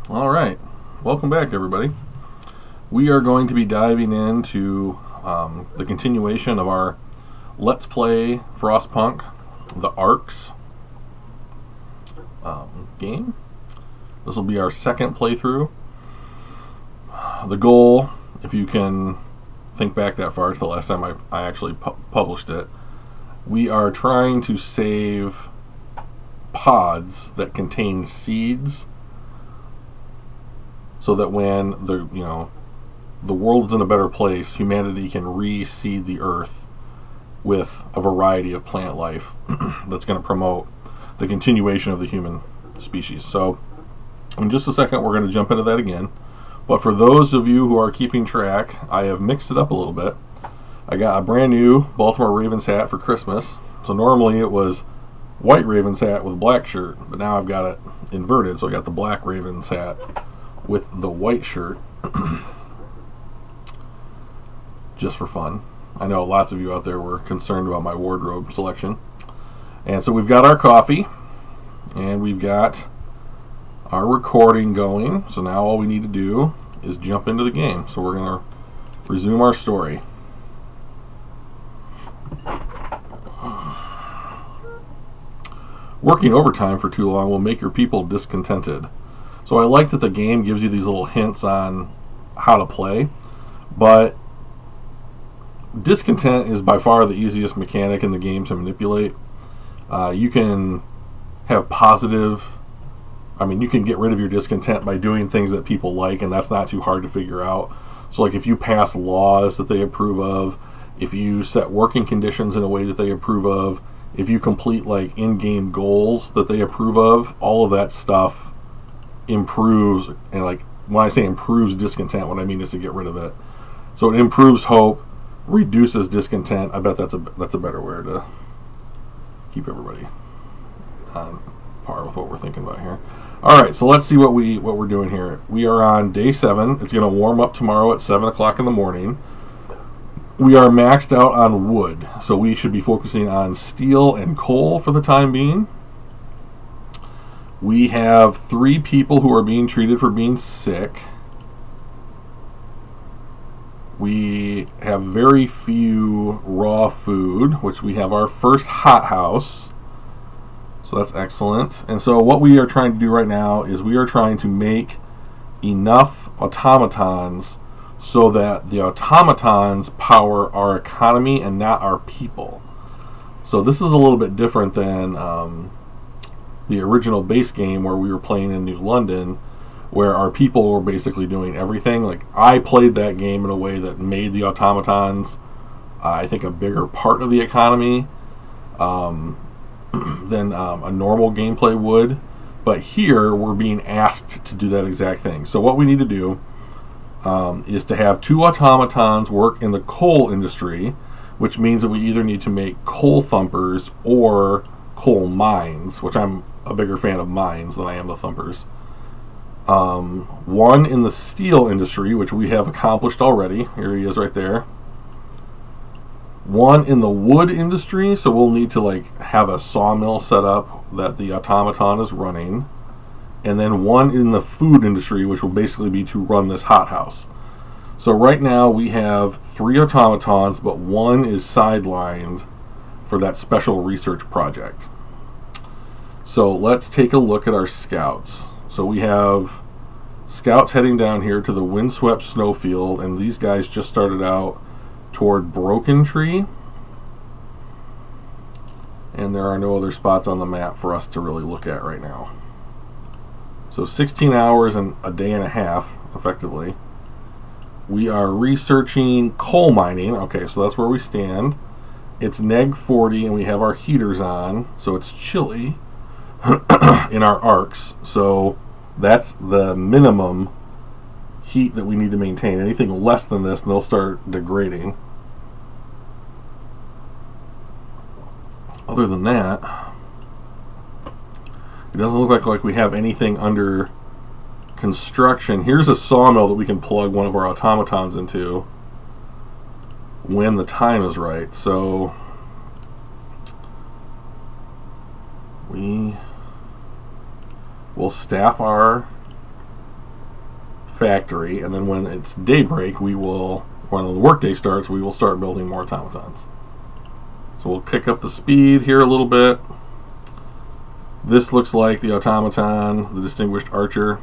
All right, welcome back, everybody. We are going to be diving into the continuation of our Let's Play Frostpunk, the Arks game. This will be our second playthrough. The goal, if you can think back that far to the last time I actually published it, we are trying to save pods that contain seeds, so that when the world's in a better place, humanity can reseed the earth with a variety of plant life that's going to promote the continuation of the human species. So in just a second we're going to jump into that again, but for those of you who are keeping track, I have mixed it up a little bit. I got a brand new Baltimore Ravens hat for Christmas. So normally it was white Ravens hat with black shirt, but now I've got it inverted, so I got the black Ravens hat with the white shirt just for fun. I know lots of you out there were concerned about my wardrobe selection. And so we've got our coffee and we've got our recording going. So now all we need to do is jump into the game. So we're going to resume our story. Working overtime for too long will make your people discontented. So I like that the game gives you these little hints on how to play, but discontent is by far the easiest mechanic in the game to manipulate. You can have positive, you can get rid of your discontent by doing things that people like, and that's not too hard to figure out. So like if you pass laws that they approve of, if you set working conditions in a way that they approve of, if you complete like in-game goals that they approve of, all of that stuff improves. And like when I say improves discontent, what I mean is to get rid of it. So it improves hope, reduces discontent. I bet that's a better way to keep everybody on par with what we're thinking about here. All right, so let's see what we're doing here. We are on day 7. It's going to warm up tomorrow at 7 o'clock in the morning. We are maxed out on wood, so we should be focusing on steel and coal for the time being. We have 3 people who are being treated for being sick. We have very few raw food, which we have our first hothouse. So that's excellent. And so what we are trying to do right now is we are trying to make enough automatons so that the automatons power our economy and not our people. So this is a little bit different than the original base game where we were playing in New London, where our people were basically doing everything. Like I played that game in a way that made the automatons, I think, a bigger part of the economy than a normal gameplay would. But here we're being asked to do that exact thing. So what we need to do is to have 2 automatons work in the coal industry, which means that we either need to make coal thumpers or coal mines, which I'm a bigger fan of mines than I am the thumpers. 1 in the steel industry, which we have accomplished already. Here he is right there. 1 in the wood industry, so we'll need to like have a sawmill set up that the automaton is running. And then 1 in the food industry, which will basically be to run this hothouse. So right now we have 3 automatons, but 1 is sidelined for that special research project. So let's take a look at our scouts. So we have scouts heading down here to the windswept snowfield, and these guys just started out toward Broken Tree. And there are no other spots on the map for us to really look at right now. So 16 hours and a day and a half, effectively. We are researching coal mining. Okay, so that's where we stand. It's neg 40, and we have our heaters on, so it's chilly in our arcs. So that's the minimum heat that we need to maintain. Anything less than this, and they'll start degrading. Other than that, it doesn't look like we have anything under construction. Here's a sawmill that we can plug one of our automatons into when the time is right. So we will staff our factory, and then when it's daybreak, when the workday starts, we will start building more automatons. So we'll kick up the speed here a little bit. This looks like the automaton, the distinguished archer.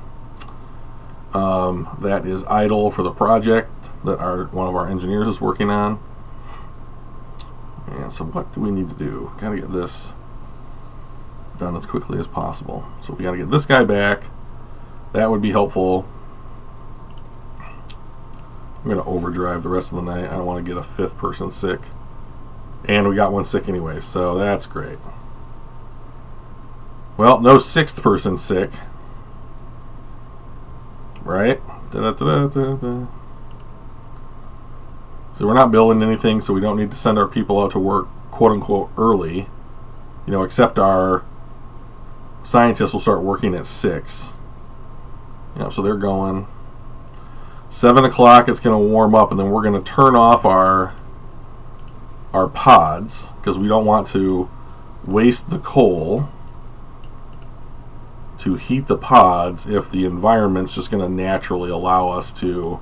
That is idle for the project that one of our engineers is working on. And so what do we need to do? Gotta get this done as quickly as possible. So we gotta get this guy back. That would be helpful. I'm gonna overdrive the rest of the night. I don't want to get a 5th person sick. And we got one sick anyway, so that's great. Well, no 6th person sick. Right? Da-da-da-da-da-da. So we're not building anything, so we don't need to send our people out to work, quote-unquote, early. Except our scientists will start working at 6. So they're going. 7 o'clock, it's going to warm up, and then we're going to turn off our pods, because we don't want to waste the coal to heat the pods if the environment's just going to naturally allow us to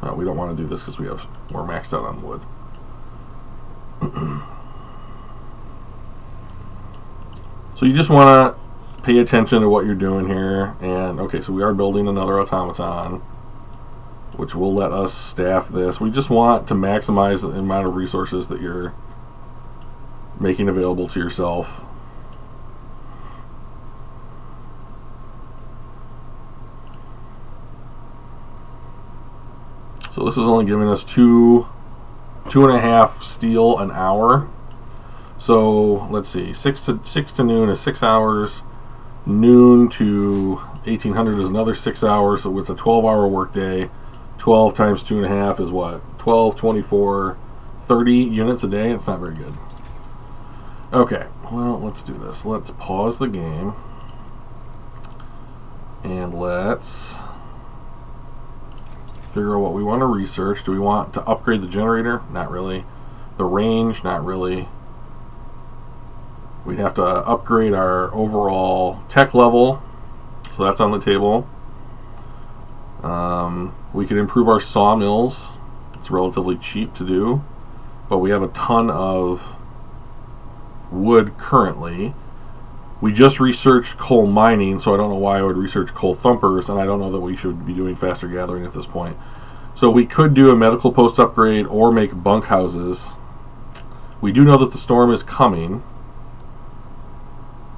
no, we don't want to do this because we're maxed out on wood. So you just want to pay attention to what you're doing here. And okay, so we are building another automaton, which will let us staff this. We just want to maximize the amount of resources that you're making available to yourself. So this is only giving us 2.5 steel an hour. So let's see, 6 to noon is 6 hours. Noon to 1800 is another 6 hours. So it's a 12-hour workday. 12 times 2.5 is what? 12, 24, 30 units a day. It's not very good. Okay, well, let's do this. Let's pause the game. And let's figure out what we want to research. Do we want to upgrade the generator? Not really. The range? Not really. We'd have to upgrade our overall tech level. So that's on the table. We could improve our sawmills. It's relatively cheap to do. But we have a ton of wood currently. We just researched coal mining, so I don't know why I would research coal thumpers, and I don't know that we should be doing faster gathering at this point. So we could do a medical post upgrade or make bunkhouses. We do know that the storm is coming.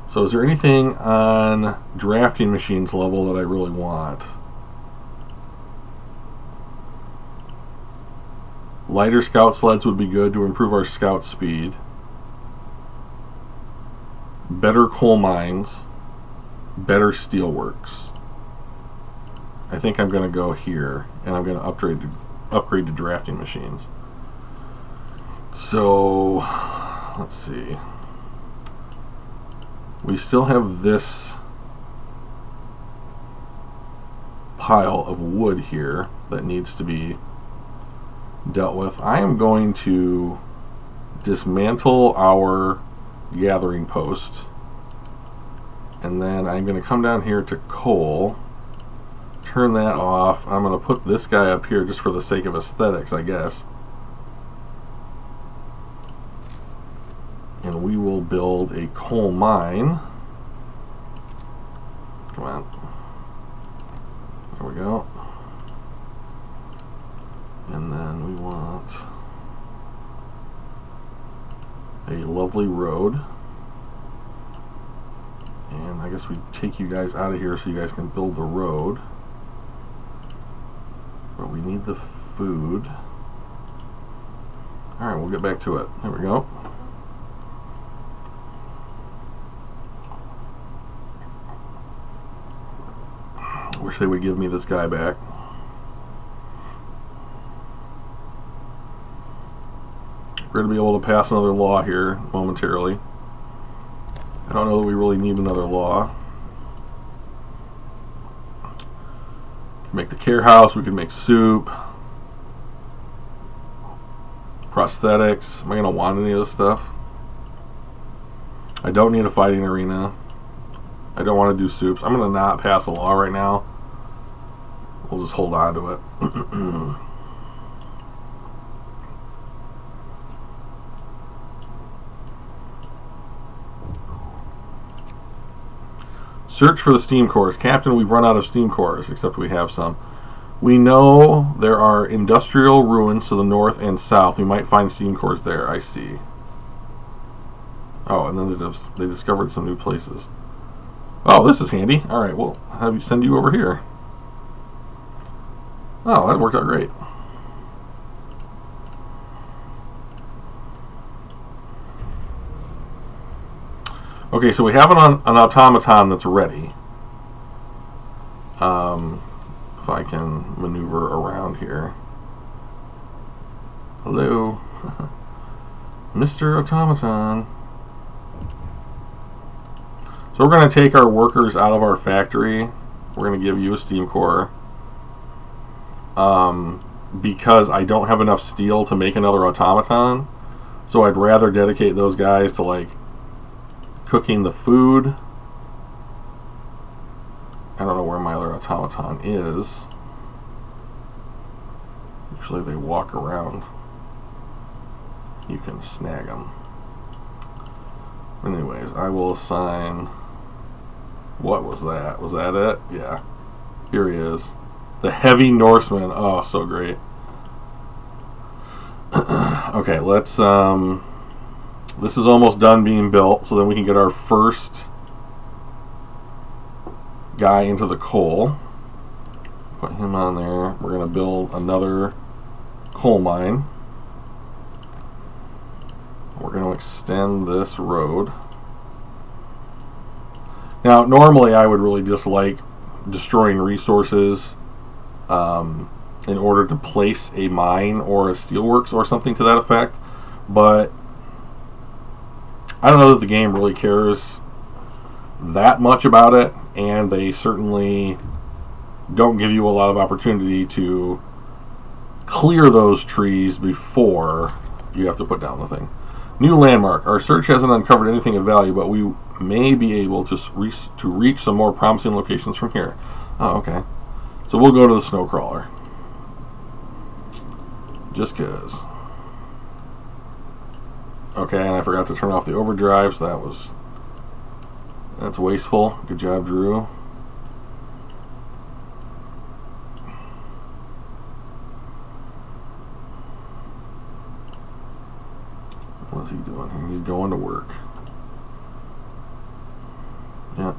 So is there anything on drafting machines level that I really want? Lighter scout sleds would be good to improve our scout speed. Better coal mines, better steelworks. I think I'm going to go here, and I'm going to upgrade to drafting machines. So, let's see. We still have this pile of wood here that needs to be dealt with. I am going to dismantle our gathering post, and then I'm going to come down here to coal, turn that off. I'm going to put this guy up here just for the sake of aesthetics, I guess, and we will build a coal mine. Come on, there we go. And then we want a lovely road, and I guess we take you guys out of here so you guys can build the road, but we need the food. Alright, we'll get back to it. There we go. Wish they would give me this guy back. We're going to be able to pass another law here momentarily. I don't know that we really need another law. We can make the care house, we can make soup, prosthetics. Am I going to want any of this stuff? I don't need a fighting arena. I don't want to do soups. I'm going to not pass a law right now. We'll just hold on to it. Search for the steam cores. Captain, we've run out of steam cores, except we have some. We know there are industrial ruins to the north and south. We might find steam cores there. I see. Oh, and then they discovered some new places. Oh, this is handy. All right, we'll send you over here. Oh, that worked out great. Okay, so we have an automaton that's ready. If I can maneuver around here. Hello, Mr. Automaton. So we're going to take our workers out of our factory. We're going to give you a steam core. Because I don't have enough steel to make another automaton. So I'd rather dedicate those guys to like cooking the food. I don't know where my other automaton is. Usually they walk around. You can snag them. Anyways, I will assign... What was that? Was that it? Yeah. Here he is. The Heavy Norseman. Oh, so great. Okay, let's... this is almost done being built, so then we can get our first guy into the coal. Put him on there. We're going to build another coal mine. We're going to extend this road. Now, normally I would really dislike destroying resources in order to place a mine or a steelworks or something to that effect, but I don't know that the game really cares that much about it, and they certainly don't give you a lot of opportunity to clear those trees before you have to put down the thing. New landmark. Our search hasn't uncovered anything of value, but we may be able to reach some more promising locations from here. Oh, okay. So we'll go to the snow crawler. Just cause. Okay, and I forgot to turn off the overdrive, so that's wasteful. Good job, Drew. What's he doing here? He's going to work. Yeah.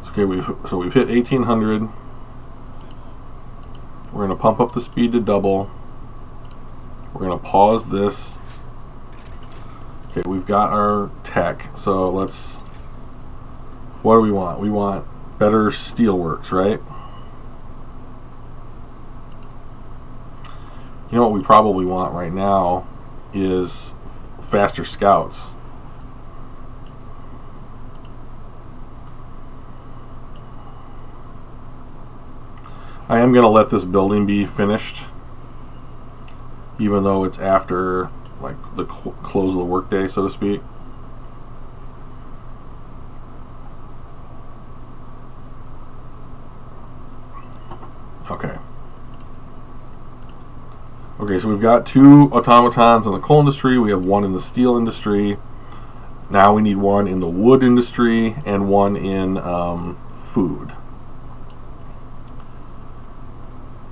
Okay, so we've hit 1800. We're going to pump up the speed to double. We're going to pause this. Okay, we've got our tech. So let's... What do we want? We want better steelworks, right? You know what we probably want right now is faster scouts. I am going to let this building be finished, even though it's after like the close of the workday, so to speak. Okay. Okay, so we've got 2 automatons in the coal industry. We have 1 in the steel industry. Now we need 1 in the wood industry and 1 in food.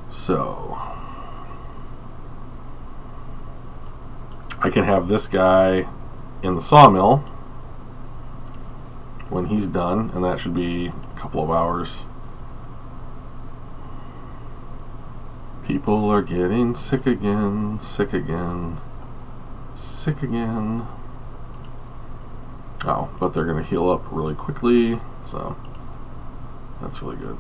So I can have this guy in the sawmill when he's done, and that should be a couple of hours. People are getting sick again, sick again, sick again. Oh, but they're going to heal up really quickly, so that's really good.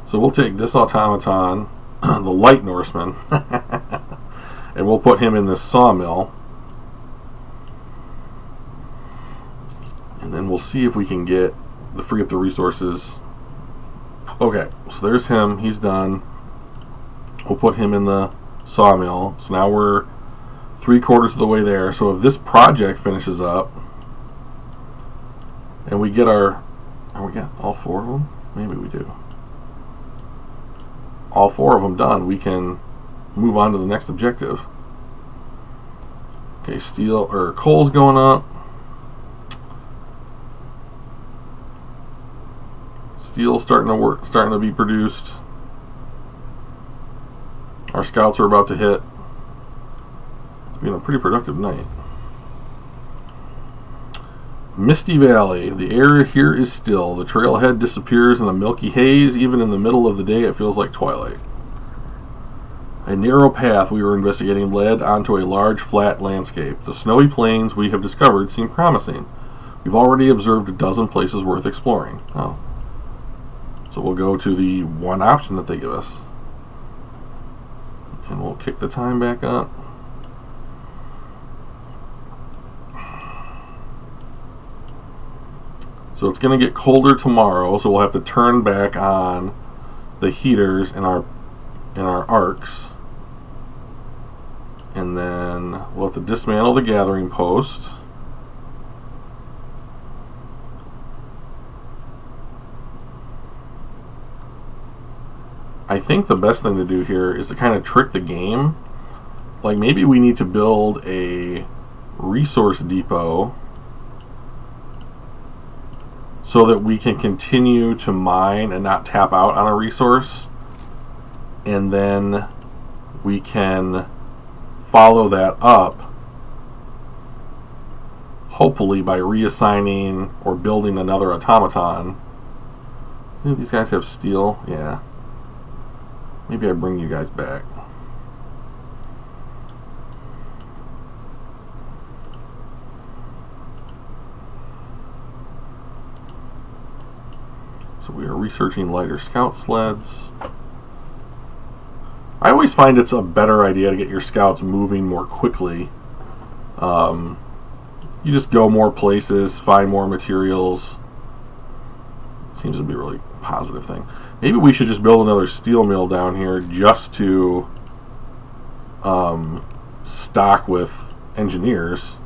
So we'll take this automaton, the light Norseman, and we'll put him in this sawmill. And then we'll see if we can free up the resources. Okay, so there's him. He's done. We'll put him in the sawmill. So now we're 3/4 of the way there. So if this project finishes up, and we get our, we got all 4 of them? Maybe we do. All 4 of them done, we can move on to the next objective. Okay, steel or coal's going up. Steel's starting to be produced. Our scouts are about to hit. It's been a pretty productive night. Misty Valley. The air here is still. The trailhead disappears in a milky haze. Even in the middle of the day, it feels like twilight. A narrow path we were investigating led onto a large, flat landscape. The snowy plains we have discovered seem promising. We've already observed a dozen places worth exploring. Oh. So we'll go to the one option that they give us. And we'll kick the time back up. So it's going to get colder tomorrow, so we'll have to turn back on the heaters in our arcs. And then we'll have to dismantle the gathering post. I think the best thing to do here is to kind of trick the game. Like maybe we need to build a resource depot so that we can continue to mine and not tap out on a resource. And then we can follow that up, hopefully by reassigning or building another automaton. I think these guys have steel. Yeah. Maybe I bring you guys back. So we are researching lighter scout sleds. I always find it's a better idea to get your scouts moving more quickly. You just go more places, find more materials. Seems to be a really positive thing. Maybe we should just build another steel mill down here just to stock with engineers.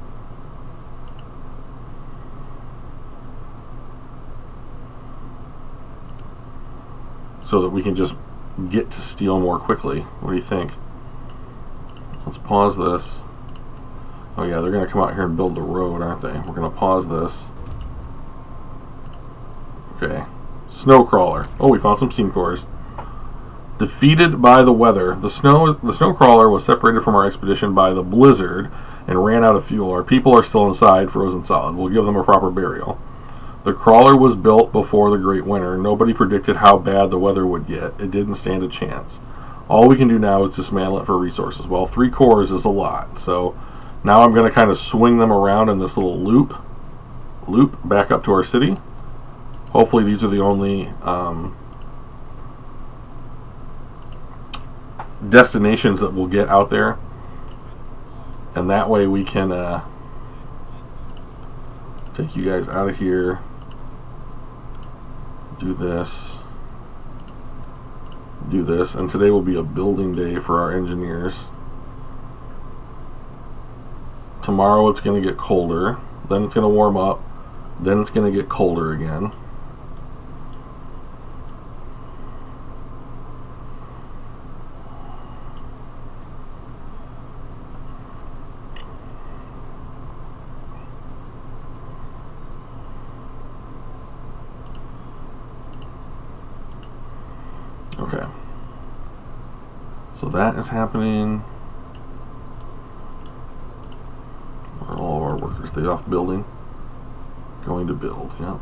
So that we can just get to steel more quickly. What do you think? Let's pause this. Oh yeah, they're going to come out here and build the road, aren't they? We're going to pause this. Okay. Snow crawler. Oh, we found some steam cores. Defeated by the weather. The snow crawler was separated from our expedition by the blizzard and ran out of fuel. Our people are still inside, frozen solid. We'll give them a proper burial. The crawler was built before the Great Winter. Nobody predicted how bad the weather would get. It didn't stand a chance. All we can do now is dismantle it for resources. Well, 3 cores is a lot. So now I'm going to kind of swing them around in this little loop back up to our city. Hopefully these are the only destinations that we'll get out there. And that way we can take you guys out of here. Do this, and today will be a building day for our engineers. Tomorrow it's going to get colder, then it's going to warm up, then it's going to get colder again. Okay, so that is happening. Where are all of our workers? They off building? Going to build, yep.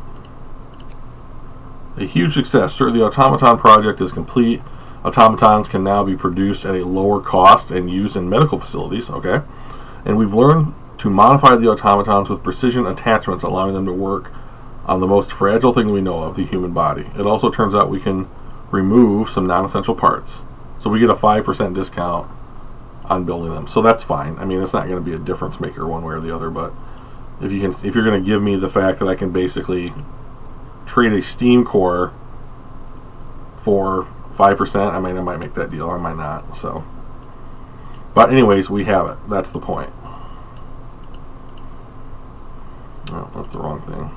A huge success. Sir, the automaton project is complete. Automatons can now be produced at a lower cost and used in medical facilities, okay? And we've learned to modify the automatons with precision attachments, allowing them to work on the most fragile thing we know of, the human body. It also turns out we can remove some non-essential parts, so we get a 5% discount on building them. So that's fine. I mean, it's not going to be a difference maker one way or the other, but if you're going to give me the fact that I can basically trade a steam core for 5%, I might make that deal. I might not. So, but anyways, we have it. That's the point. Oh, that's the wrong thing.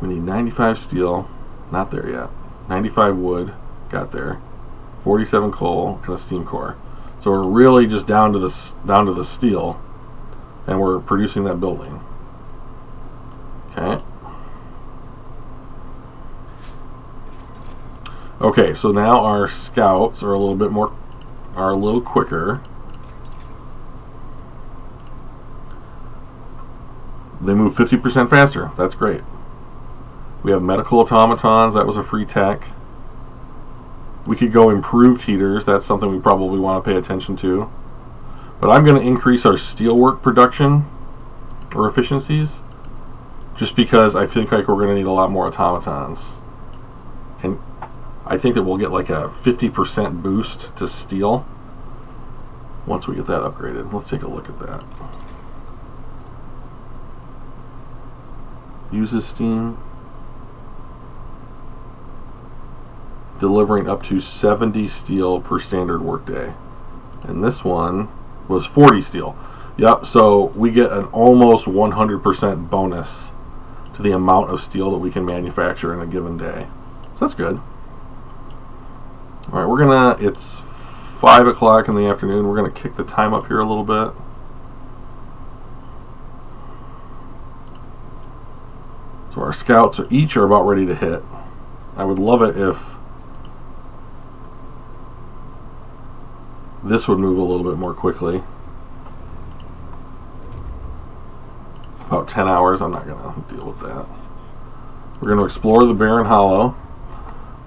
We need 95 steel. Not there yet. 95 wood. Got there. 47 coal and a steam core. So we're really just down to the steel, and we're producing that building. Okay. Okay, so now our scouts are a little quicker. They move 50% faster. That's great. We have medical automatons. That was a free tech. We could go improved heaters. That's something we probably want to pay attention to. But I'm going to increase our steelwork production or efficiencies just because I think like we're going to need a lot more automatons. And I think that we'll get like a 50% boost to steel once we get that upgraded. Let's take a look at that. Uses steam. Delivering up to 70 steel per standard workday. And this one was 40 steel. Yep, so we get an almost 100% bonus to the amount of steel that we can manufacture in a given day. So that's good. Alright, it's 5 o'clock in the afternoon. We're going to kick the time up here a little bit. So our scouts are about ready to hit. I would love it if this would move a little bit more quickly. About 10 hours. I'm not going to deal with that. We're going to explore the barren hollow.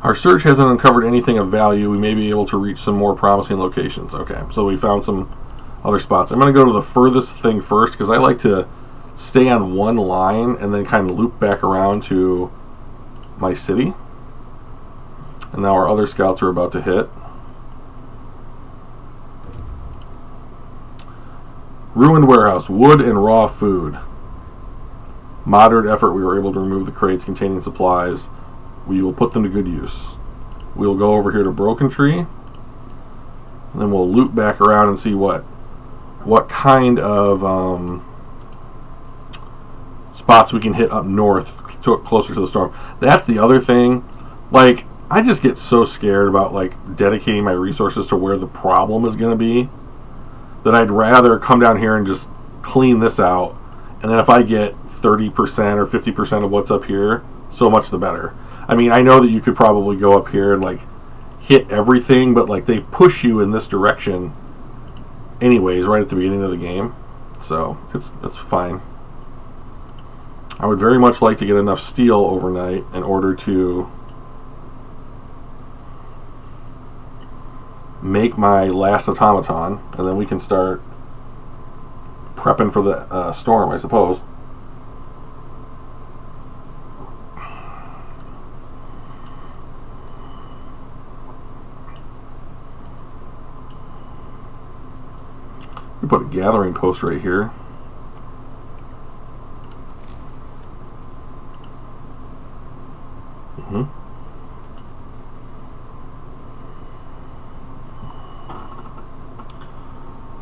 Our search hasn't uncovered anything of value. We may be able to reach some more promising locations. Okay, so we found some other spots. I'm going to go to the furthest thing first because I like to stay on one line and then kind of loop back around to my city. And now our other scouts are about to hit. Ruined warehouse, wood and raw food. Moderate effort, we were able to remove the crates containing supplies. We will put them to good use. We will go over here to Broken Tree, and then we'll loop back around and see what kind of spots we can hit up north, closer to the storm. That's the other thing. Like, I just get so scared about like dedicating my resources to where the problem is going to be that I'd rather come down here and just clean this out, and then if I get 30% or 50% of what's up here, so much the better. I mean, I know that you could probably go up here and like hit everything, but like they push you in this direction anyways right at the beginning of the game, so it's fine. I would very much like to get enough steel overnight in order to make my last automaton, and then we can start prepping for the storm, I suppose. We put a gathering post right here.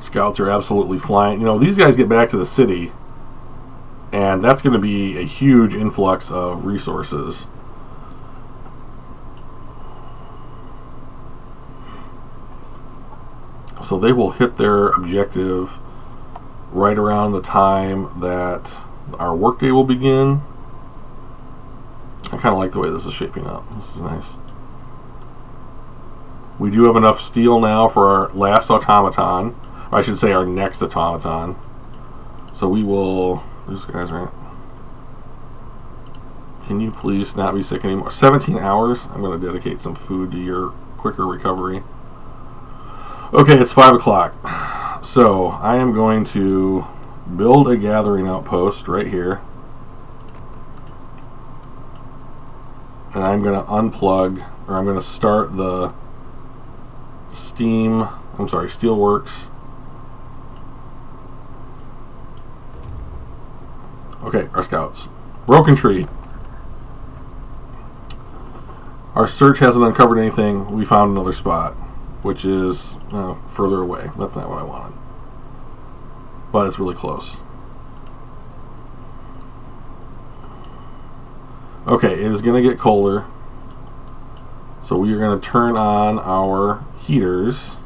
Scouts are absolutely flying. You know, these guys get back to the city, and that's going to be a huge influx of resources. So they will hit their objective right around the time that our workday will begin. I kind of like the way this is shaping up. This is nice. We do have enough steel now for our last automaton. Or I should say our next automaton. So we will... These guys, right? Can you please not be sick anymore? 17 hours? I'm going to dedicate some food to your quicker recovery. Okay, it's 5 o'clock. So I am going to build a gathering outpost right here. And I'm going to unplug, or I'm going to start the steelworks. Okay, our scouts. Broken Tree. Our search hasn't uncovered anything. We found another spot, which is further away. That's not what I wanted. But it's really close. Okay, it is going to get colder. So we are going to turn on our heaters.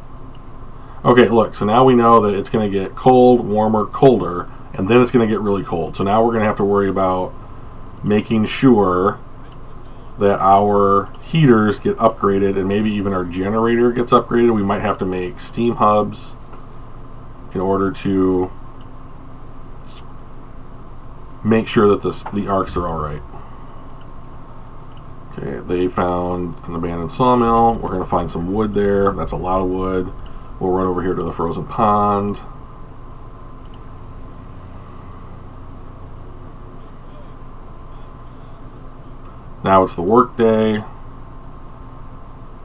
Okay, look, so now we know that it's going to get cold, warmer, colder, and then it's going to get really cold. So now we're going to have to worry about making sure that our heaters get upgraded and maybe even our generator gets upgraded. We might have to make steam hubs in order to make sure that the arcs are all right. Okay, they found an abandoned sawmill. We're going to find some wood there. That's a lot of wood. We'll run over here to the frozen pond. Now it's the work day.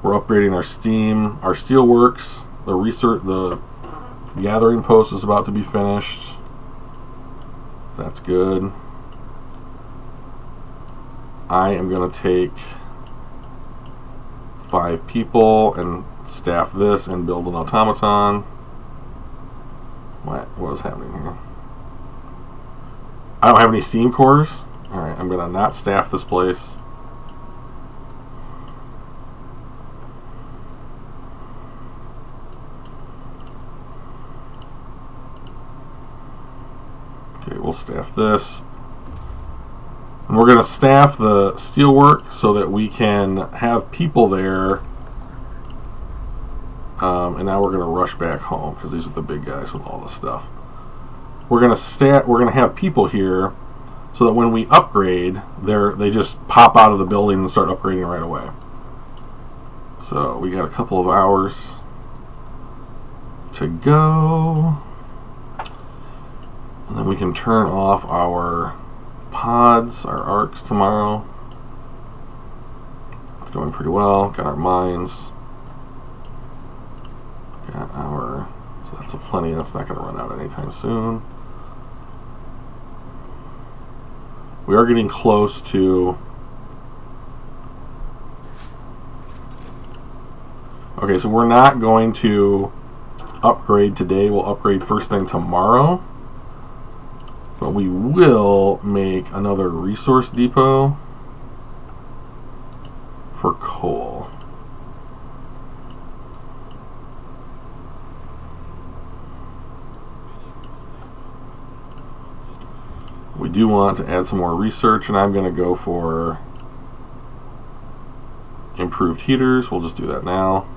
We're upgrading our steam, our steelworks. The gathering post is about to be finished. That's good. I am going to take 5 people and staff this and build an automaton. What is happening here? I don't have any steam cores. Alright, I'm going to not staff this place. Okay, we'll staff this. And we're going to staff the steelwork so that we can have people there. And now we're going to rush back home because these are the big guys with all the stuff. We're going to have people here so that when we upgrade, they just pop out of the building and start upgrading right away. So we got a couple of hours to go. And then we can turn off our pods, our arcs tomorrow. It's going pretty well. Got our mines. Got our... So that's a plenty. That's not going to run out anytime soon. We are getting close to... Okay, so we're not going to upgrade today. We'll upgrade first thing tomorrow. But we will make another resource depot for coal. We do want to add some more research, and I'm going to go for improved heaters. We'll just do that now.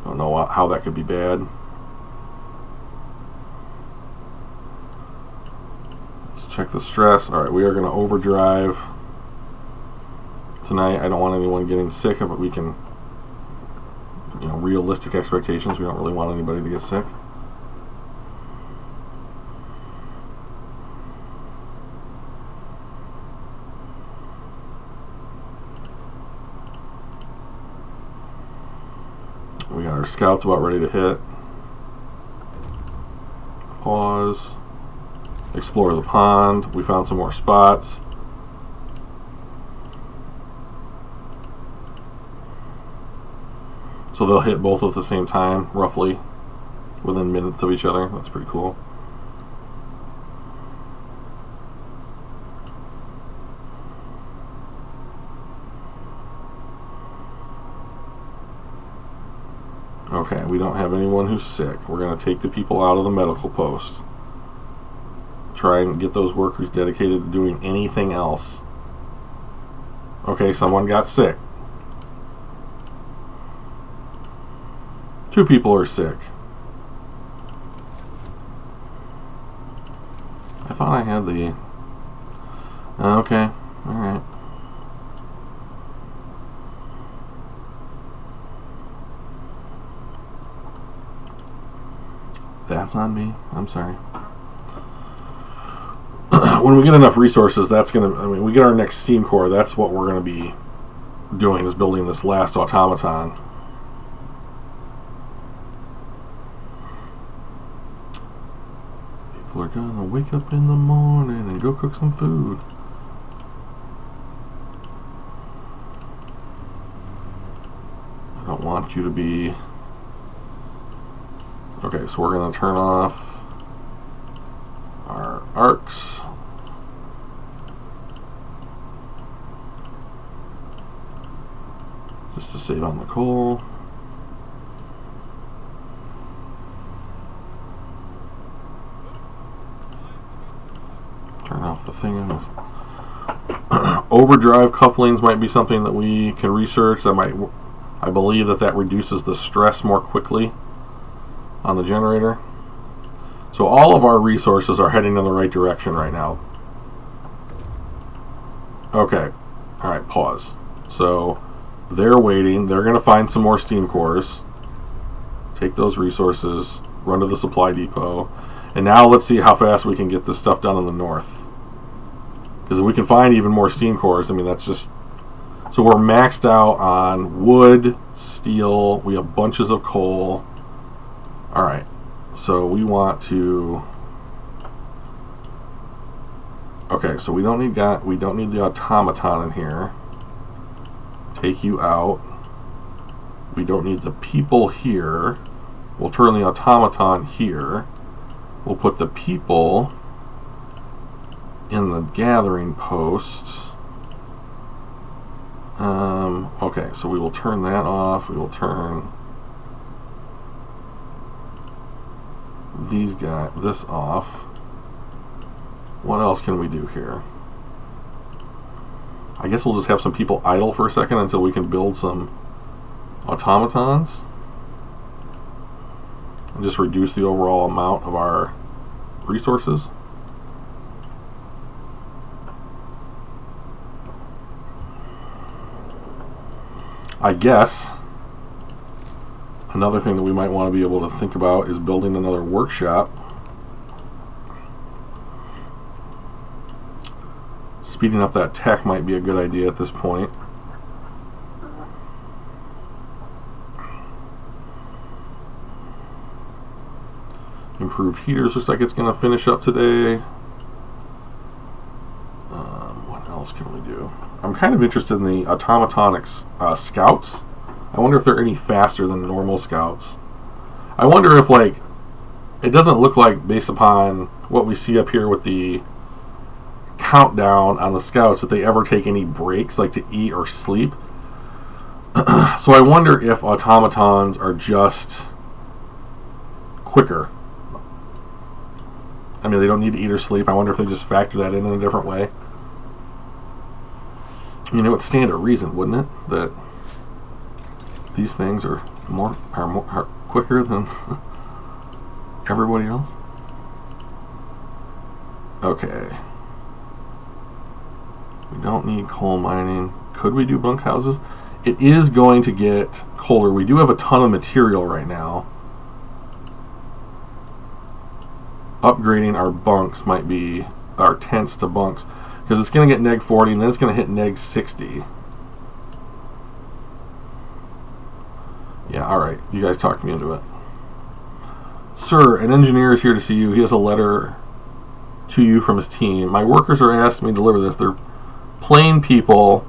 Don't know how that could be bad. Let's check the stress. Alright, we are going to overdrive tonight. I don't want anyone getting sick, but we can, realistic expectations. We don't really want anybody to get sick. We got our scouts about ready to hit. Pause. Explore the pond. We found some more spots. So they'll hit both at the same time, roughly, within minutes of each other. That's pretty cool. Okay, we don't have anyone who's sick. We're going to take the people out of the medical post. Try and get those workers dedicated to doing anything else. Okay, someone got sick. 2 people are sick. I thought I had the... Okay, alright. That's on me. I'm sorry. When we get enough resources, that's going to... we get our next steam core, that's what we're going to be doing, is building this last automaton. People are going to wake up in the morning and go cook some food. I don't want you to be... Okay, so we're going to turn off our arcs. save on the coal. Turn off the thing in this. Overdrive couplings might be something that we can research. That might, I believe that reduces the stress more quickly on the generator. So all of our resources are heading in the right direction right now. Okay, all right, pause. So they're waiting. They're going to find some more steam cores. Take those resources, run to the supply depot. And now let's see how fast we can get this stuff done in the north. Because if we can find even more steam cores, I mean, that's just... So we're maxed out on wood, steel, we have bunches of coal. Alright, so we want to... Okay, so we don't need the automaton in here. Take you out. We don't need the people here. We'll turn the automaton here. We'll put the people in the gathering post. Okay, so we will turn that off. We will turn this off. What else can we do here? I guess we'll just have some people idle for a second until we can build some automatons and just reduce the overall amount of our resources. I guess another thing that we might want to be able to think about is building another workshop. Speeding up that tech might be a good idea at this point. Improved heaters looks like it's going to finish up today. What else can we do? I'm kind of interested in the automatonic scouts. I wonder if they're any faster than the normal scouts. I wonder if, like, it doesn't look like, based upon what we see up here with the countdown on the scouts, that they ever take any breaks, like to eat or sleep. So I wonder if automatons are just quicker. I mean, they don't need to eat or sleep. I wonder if they just factor that in a different way. I mean, it would stand to reason, wouldn't it, that these things are quicker than everybody else? Okay. We don't need coal mining. Could we do bunkhouses? It is going to get colder. We do have a ton of material right now. Upgrading our bunks might be, our tents to bunks, because it's going to get neg 40 and then it's going to hit neg 60. Yeah, alright. You guys talked me into it. Sir, an engineer is here to see you. He has a letter to you from his team. My workers are asking me to deliver this. They're plain people,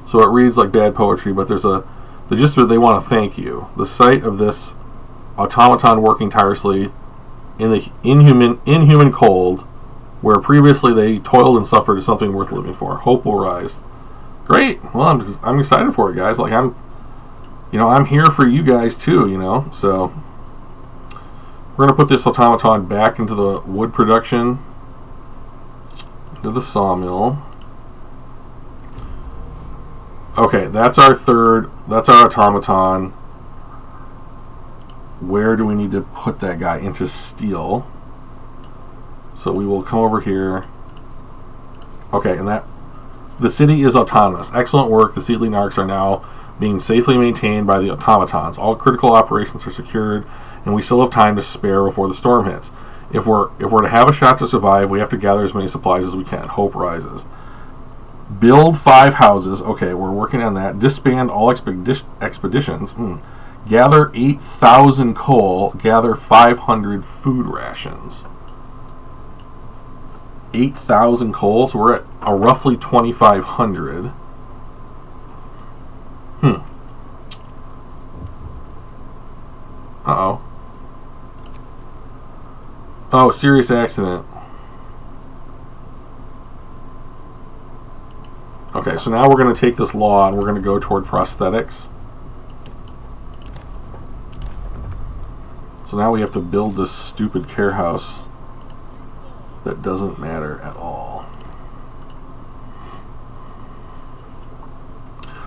so it reads like bad poetry, but there's the gist of it, they want to thank you. The sight of this automaton working tirelessly in the inhuman cold, where previously they toiled and suffered, is something worth living for. Hope will rise. Great. Well, I'm excited for it, guys. Like, I'm here for you guys too, So we're gonna put this automaton back into the wood production, into the sawmill. Okay, that's our automaton. Where do we need to put that guy? Into steel. So we will come over here. Okay, and the city is autonomous. Excellent work. The Seedling Arks are now being safely maintained by the automatons. All critical operations are secured, and we still have time to spare before the storm hits. If we're to have a shot to survive, we have to gather as many supplies as we can. Hope rises. Build 5 houses. Okay, we're working on that. Disband all expeditions. Gather 8,000 coal. Gather 500 food rations. 8,000 coal, so we're at a roughly 2,500. Uh-oh. Oh, serious accident. Okay, so now we're going to take this law and we're going to go toward prosthetics. So now we have to build this stupid care house that doesn't matter at all.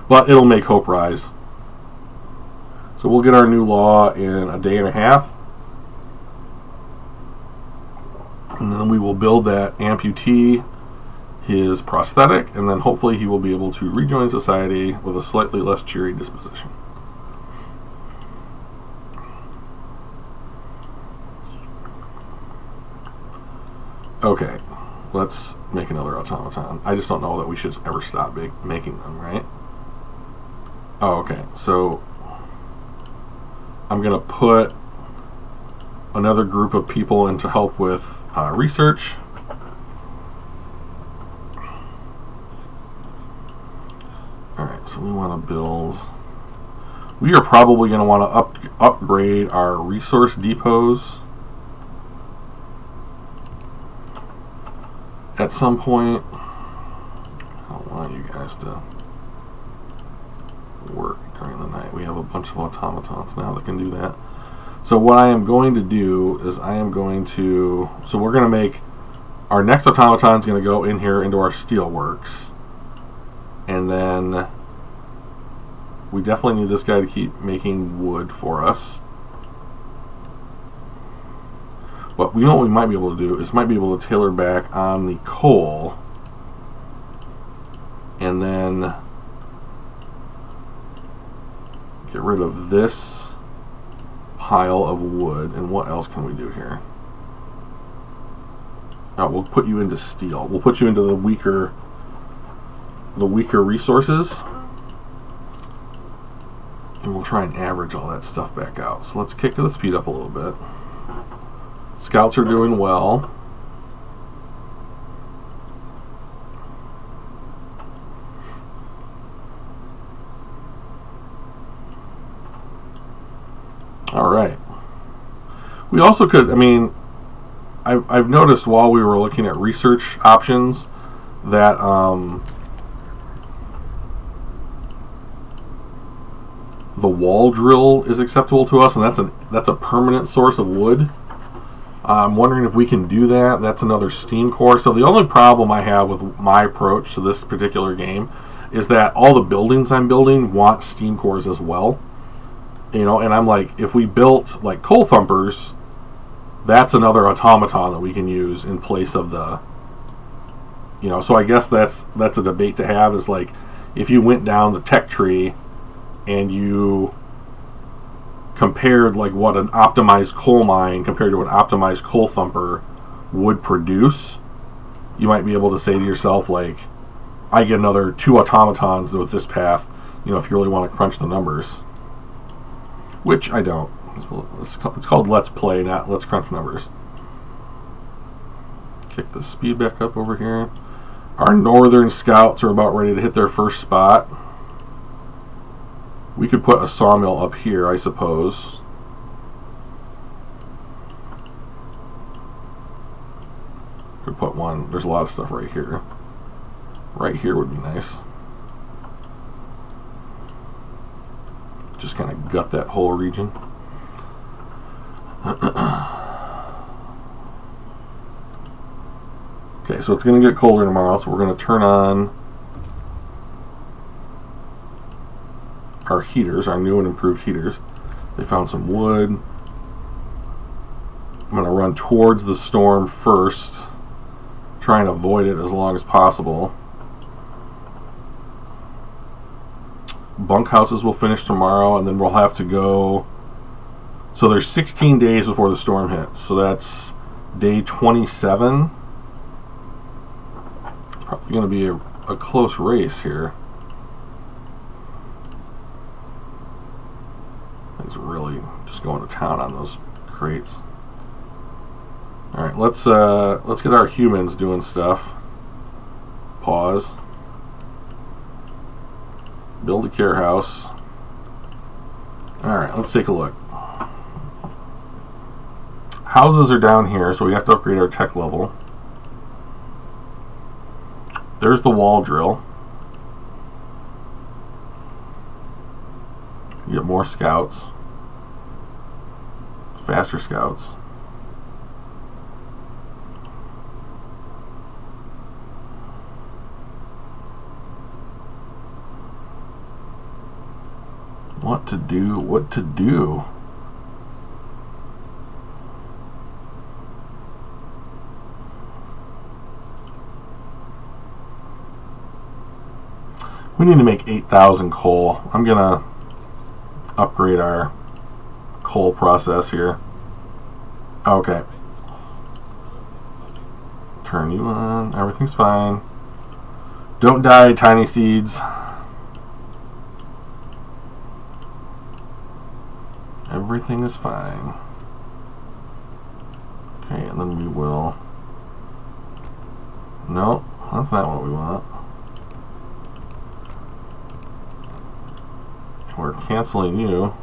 But it'll make hope rise. So we'll get our new law in a day and a half. And then we will build that amputee his prosthetic, and then hopefully he will be able to rejoin society with a slightly less cheery disposition. Okay, let's make another automaton. I just don't know that we should ever stop making them, right? Oh, okay. So I'm going to put another group of people in to help with research. Alright, so we want to build... We are probably going to want to upgrade our resource depots at some point. I don't want you guys to work during the night. We have a bunch of automatons now that can do that. So what I am going to do is I am going to... So we're going to make... Our next automaton is going to go in here into our steelworks. And then we definitely need this guy to keep making wood for us. But we know what we might be able to do is might be able to tailor back on the coal, and then get rid of this pile of wood. And what else can we do here? Oh, we'll put you into steel. We'll put you into the weaker resources, and we'll try and average all that stuff back out. So let's kick the speed up a little bit. Scouts are doing well. All right. We also could, I mean, I've noticed while we were looking at research options that the wall drill is acceptable to us, and that's a permanent source of wood. I'm wondering if we can do that. That's another steam core. So the only problem I have with my approach to this particular game is that all the buildings I'm building want steam cores as well. You know, and I'm like, if we built like coal thumpers, that's another automaton that we can use in place of the, you know, so I guess that's a debate to have, is like, if you went down the tech tree and you compared like what an optimized coal mine compared to an optimized coal thumper would produce, you might be able to say to yourself, like, I get another 2 automatons with this path, you know, if you really want to crunch the numbers. Which I don't. It's called Let's Play, not Let's Crunch Numbers. Kick the speed back up over here. Our northern scouts are about ready to hit their first spot. We could put a sawmill up here, I suppose. Could put one. There's a lot of stuff right here. Right here would be nice. Just kind of gut that whole region. Okay, so it's going to get colder tomorrow, so we're going to turn on our heaters, our new and improved heaters. They found some wood. I'm going to run towards the storm first, try and avoid it as long as possible. Bunkhouses will finish tomorrow, and then we'll have to go. So there's 16 days before the storm hits, so that's day 27. It's probably going to be a close race here. It's really just going to town on those crates. All right, let's get our humans doing stuff. Pause. Build a care house. All right, let's take a look. Houses are down here, so we have to upgrade our tech level. There's the wall drill. You get more scouts. faster scouts. What to do, what to do. We need to make 8,000 coal. I'm gonna upgrade our coal process here. Okay. Turn you on. Everything's fine. Don't die, tiny seeds. Everything is fine. Okay, and then we will... No, that's not what we want. We're canceling you.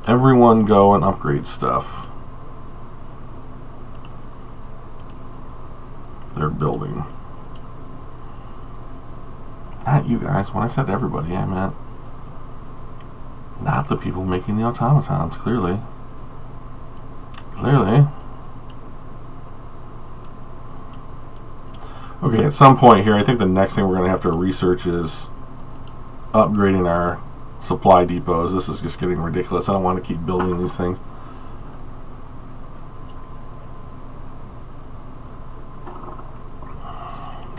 Everyone go and upgrade stuff. They're building. Not you guys. When I said everybody, I meant not the people making the automatons, clearly. Clearly. Okay, at some point here, I think the next thing we're going to have to research is upgrading our supply depots. This is just getting ridiculous. I don't want to keep building these things.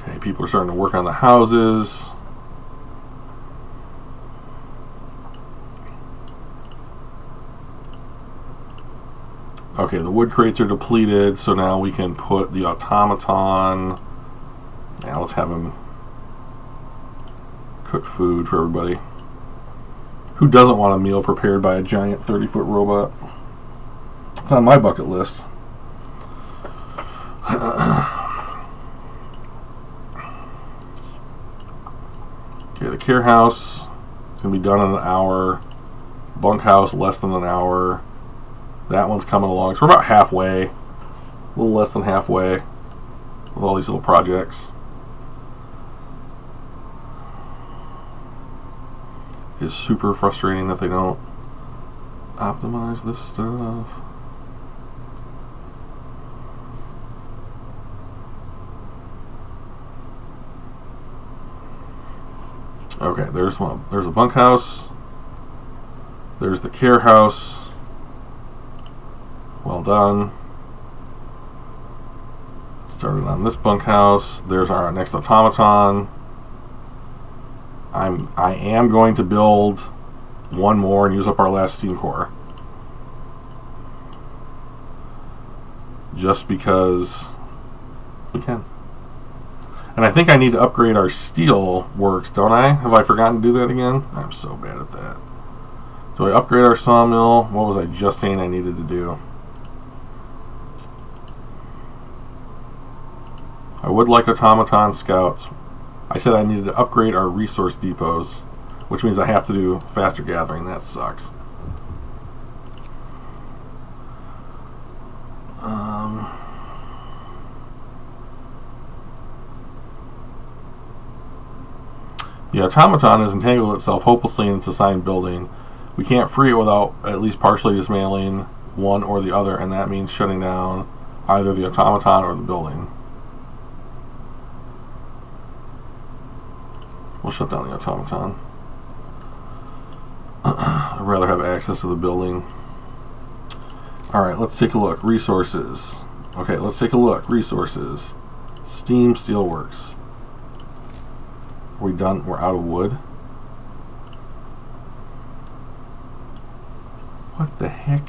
Okay, people are starting to work on the houses. Okay, the wood crates are depleted, so now we can put the automaton. Now let's have him cook food for everybody. Who doesn't want a meal prepared by a giant 30-foot robot? It's on my bucket list. Okay, the care house is going to be done in an hour. Bunkhouse, less than an hour. That one's coming along. So we're about halfway. A little less than halfway with all these little projects. It's super frustrating that they don't optimize this stuff. Okay, there's one. There's a bunkhouse. There's the care house. Well done. Started on this bunkhouse. There's our next automaton. I am going to build one more and use up our last steam core. Just because we can. And I think I need to upgrade our steel works, don't I? Have I forgotten to do that again? I'm so bad at that. So I upgrade our sawmill. What was I just saying I needed to do? I would like automaton scouts. I said I needed to upgrade our resource depots, which means I have to do faster gathering. That sucks. The automaton has entangled itself hopelessly in its assigned building. We can't free it without at least partially dismantling one or the other, and that means shutting down either the automaton or the building. We'll shut down the automaton. I'd rather have access to the building. Alright, let's take a look. Resources. Okay, let's take a look. Resources. Steam Steelworks. Are we done? We're out of wood? What the heck?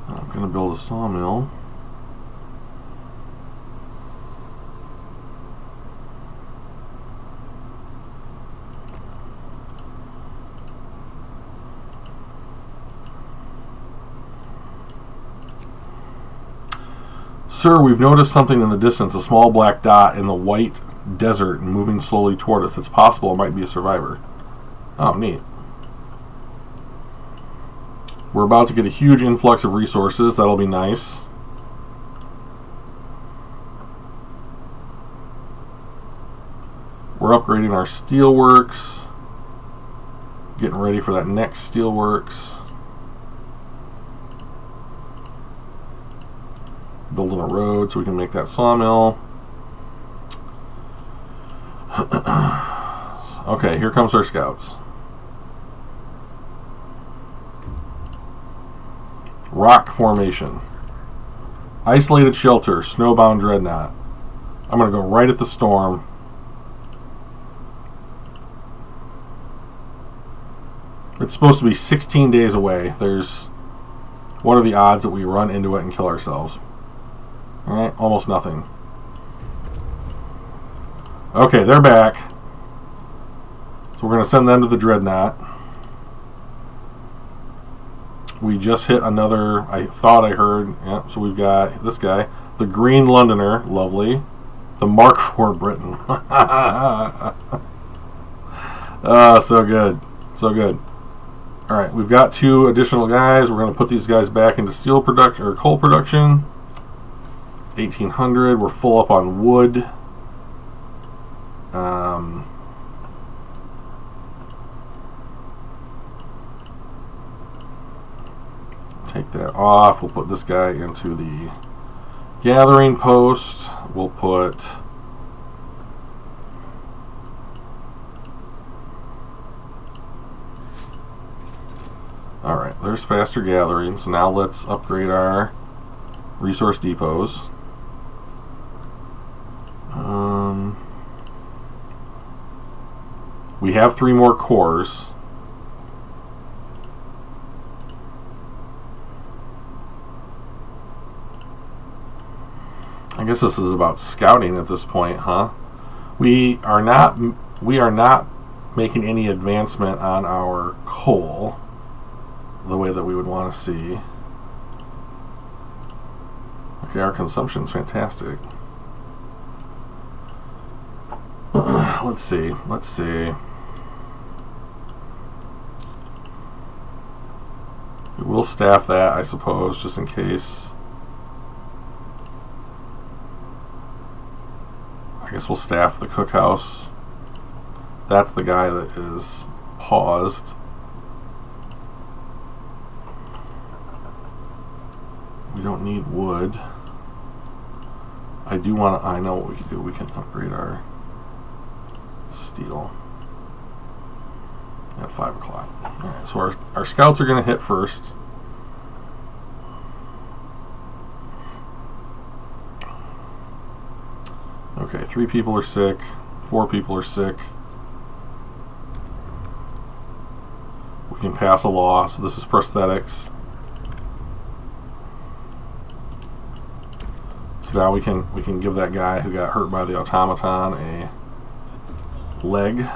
I'm going to build a sawmill. Sir, we've noticed something in the distance, a small black dot in the white desert moving slowly toward us. It's possible it might be a survivor. Oh, neat. We're about to get a huge influx of resources. That'll be nice. We're upgrading our steelworks. Getting ready for that next steelworks. Building a road so we can make that sawmill. Okay, here comes our scouts. Rock formation. Isolated shelter, snowbound dreadnought. I'm going to go right at the storm. It's supposed to be 16 days away. What are the odds that we run into it and kill ourselves? Alright, almost nothing. Okay, they're back. So we're going to send them to the dreadnought. We just hit another, I thought I heard, yeah, so we've got this guy. The Green Londoner, lovely. The Mark IV Britain. So good. So good. Alright, we've got 2 additional guys. We're going to put these guys back into steel production, or coal production. 1800. We're full up on wood. Take that off. We'll put this guy into the gathering post. We'll put alright, there's faster gathering. So now let's upgrade our resource depots. We have 3 more cores. I guess this is about scouting at this point, huh? We are not making any advancement on our coal the way that we would want to see. Okay, our consumption's fantastic. Let's see. We'll staff that, I suppose, just in case. I guess we'll staff the cookhouse. That's the guy that is paused. We don't need wood. I know what we can do. We can upgrade our steel at 5 o'clock. Alright, so our scouts are going to hit first. Okay, 3 people are sick, 4 people are sick. We can pass a law, so this is prosthetics. So now we can give that guy who got hurt by the automaton a leg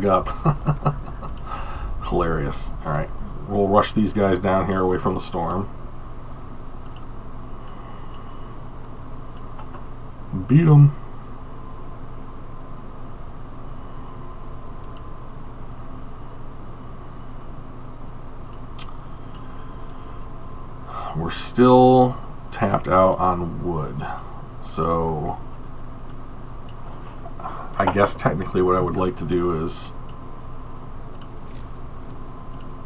up. Hilarious. Alright, we'll rush these guys down here away from the storm. Beat them. We're still tapped out on wood, so I guess technically what I would like to do is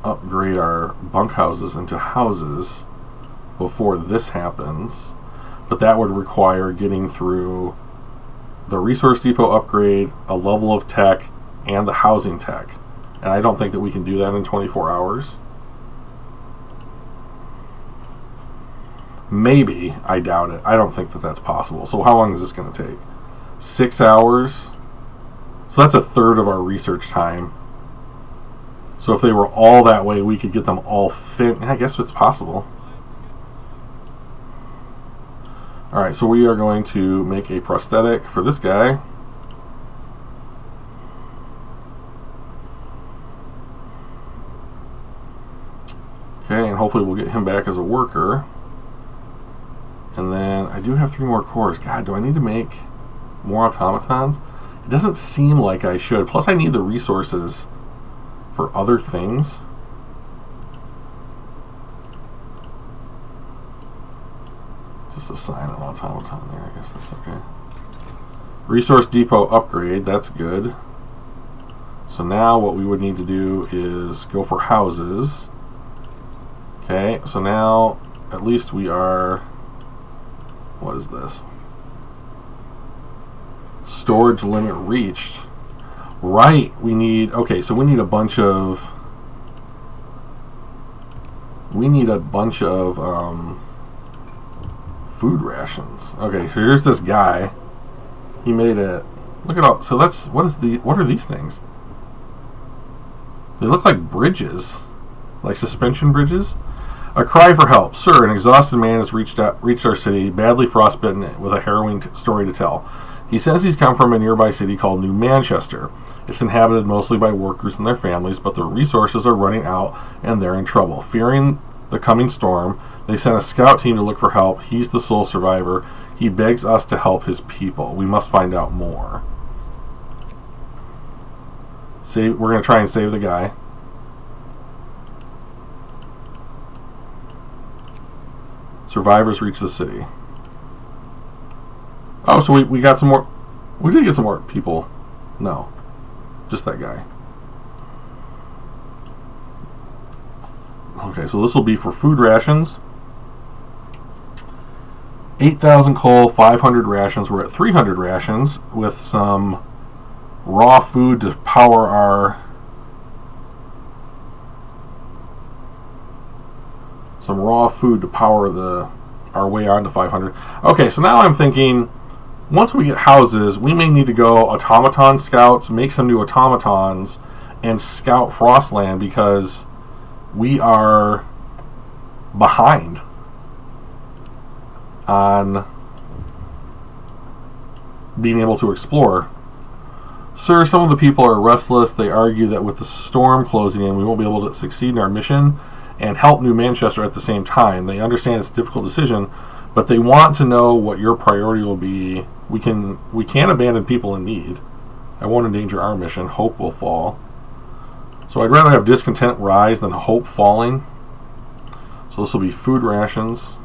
upgrade our bunkhouses into houses before this happens, but that would require getting through the resource depot upgrade, a level of tech, and the housing tech, and I don't think that we can do that in 24 hours. Maybe. I doubt it. I don't think that that's possible. So how long is this going to take? 6 hours? So that's a third of our research time. So if they were all that way, we could get them all fit. I guess it's possible. Alright, so we are going to make a prosthetic for this guy. Okay, and hopefully we'll get him back as a worker. And then I do have 3 more cores. God, do I need to make more automatons? It doesn't seem like I should. Plus, I need the resources for other things. Just assign an automaton there. I guess that's okay. Resource depot upgrade. That's good. So now what we would need to do is go for houses. Okay, so now at least we are... What is this? Storage limit reached. Right, we need... Okay, so we need a bunch of... food rations. Okay, so here's this guy. He made it. Look at all... So that's... What are these things? They look like bridges. Like suspension bridges. A cry for help. Sir, an exhausted man has reached our city, badly frostbitten, with a harrowing story to tell. He says he's come from a nearby city called New Manchester. It's inhabited mostly by workers and their families, but the resources are running out and they're in trouble. Fearing the coming storm, they sent a scout team to look for help. He's the sole survivor. He begs us to help his people. We must find out more. We're going to try and save the guy. Survivors reach the city. Oh, so we got some more. We did get some more people. No. Just that guy. Okay, so this will be for food rations. 8,000 coal, 500 rations. We're at 300 rations with some raw food to power our... Some raw food to power our way on to 500. Okay, so now I'm thinking, once we get houses, we may need to go automaton scouts, make some new automatons, and scout Frostland because we are behind on being able to explore. Sir, some of the people are restless. They argue that with the storm closing in, we won't be able to succeed in our mission and help New Manchester at the same time. They understand it's a difficult decision, but they want to know what your priority will be. We can abandon people in need. I won't endanger our mission. Hope will fall. So I'd rather have discontent rise than hope falling. So this will be food rations.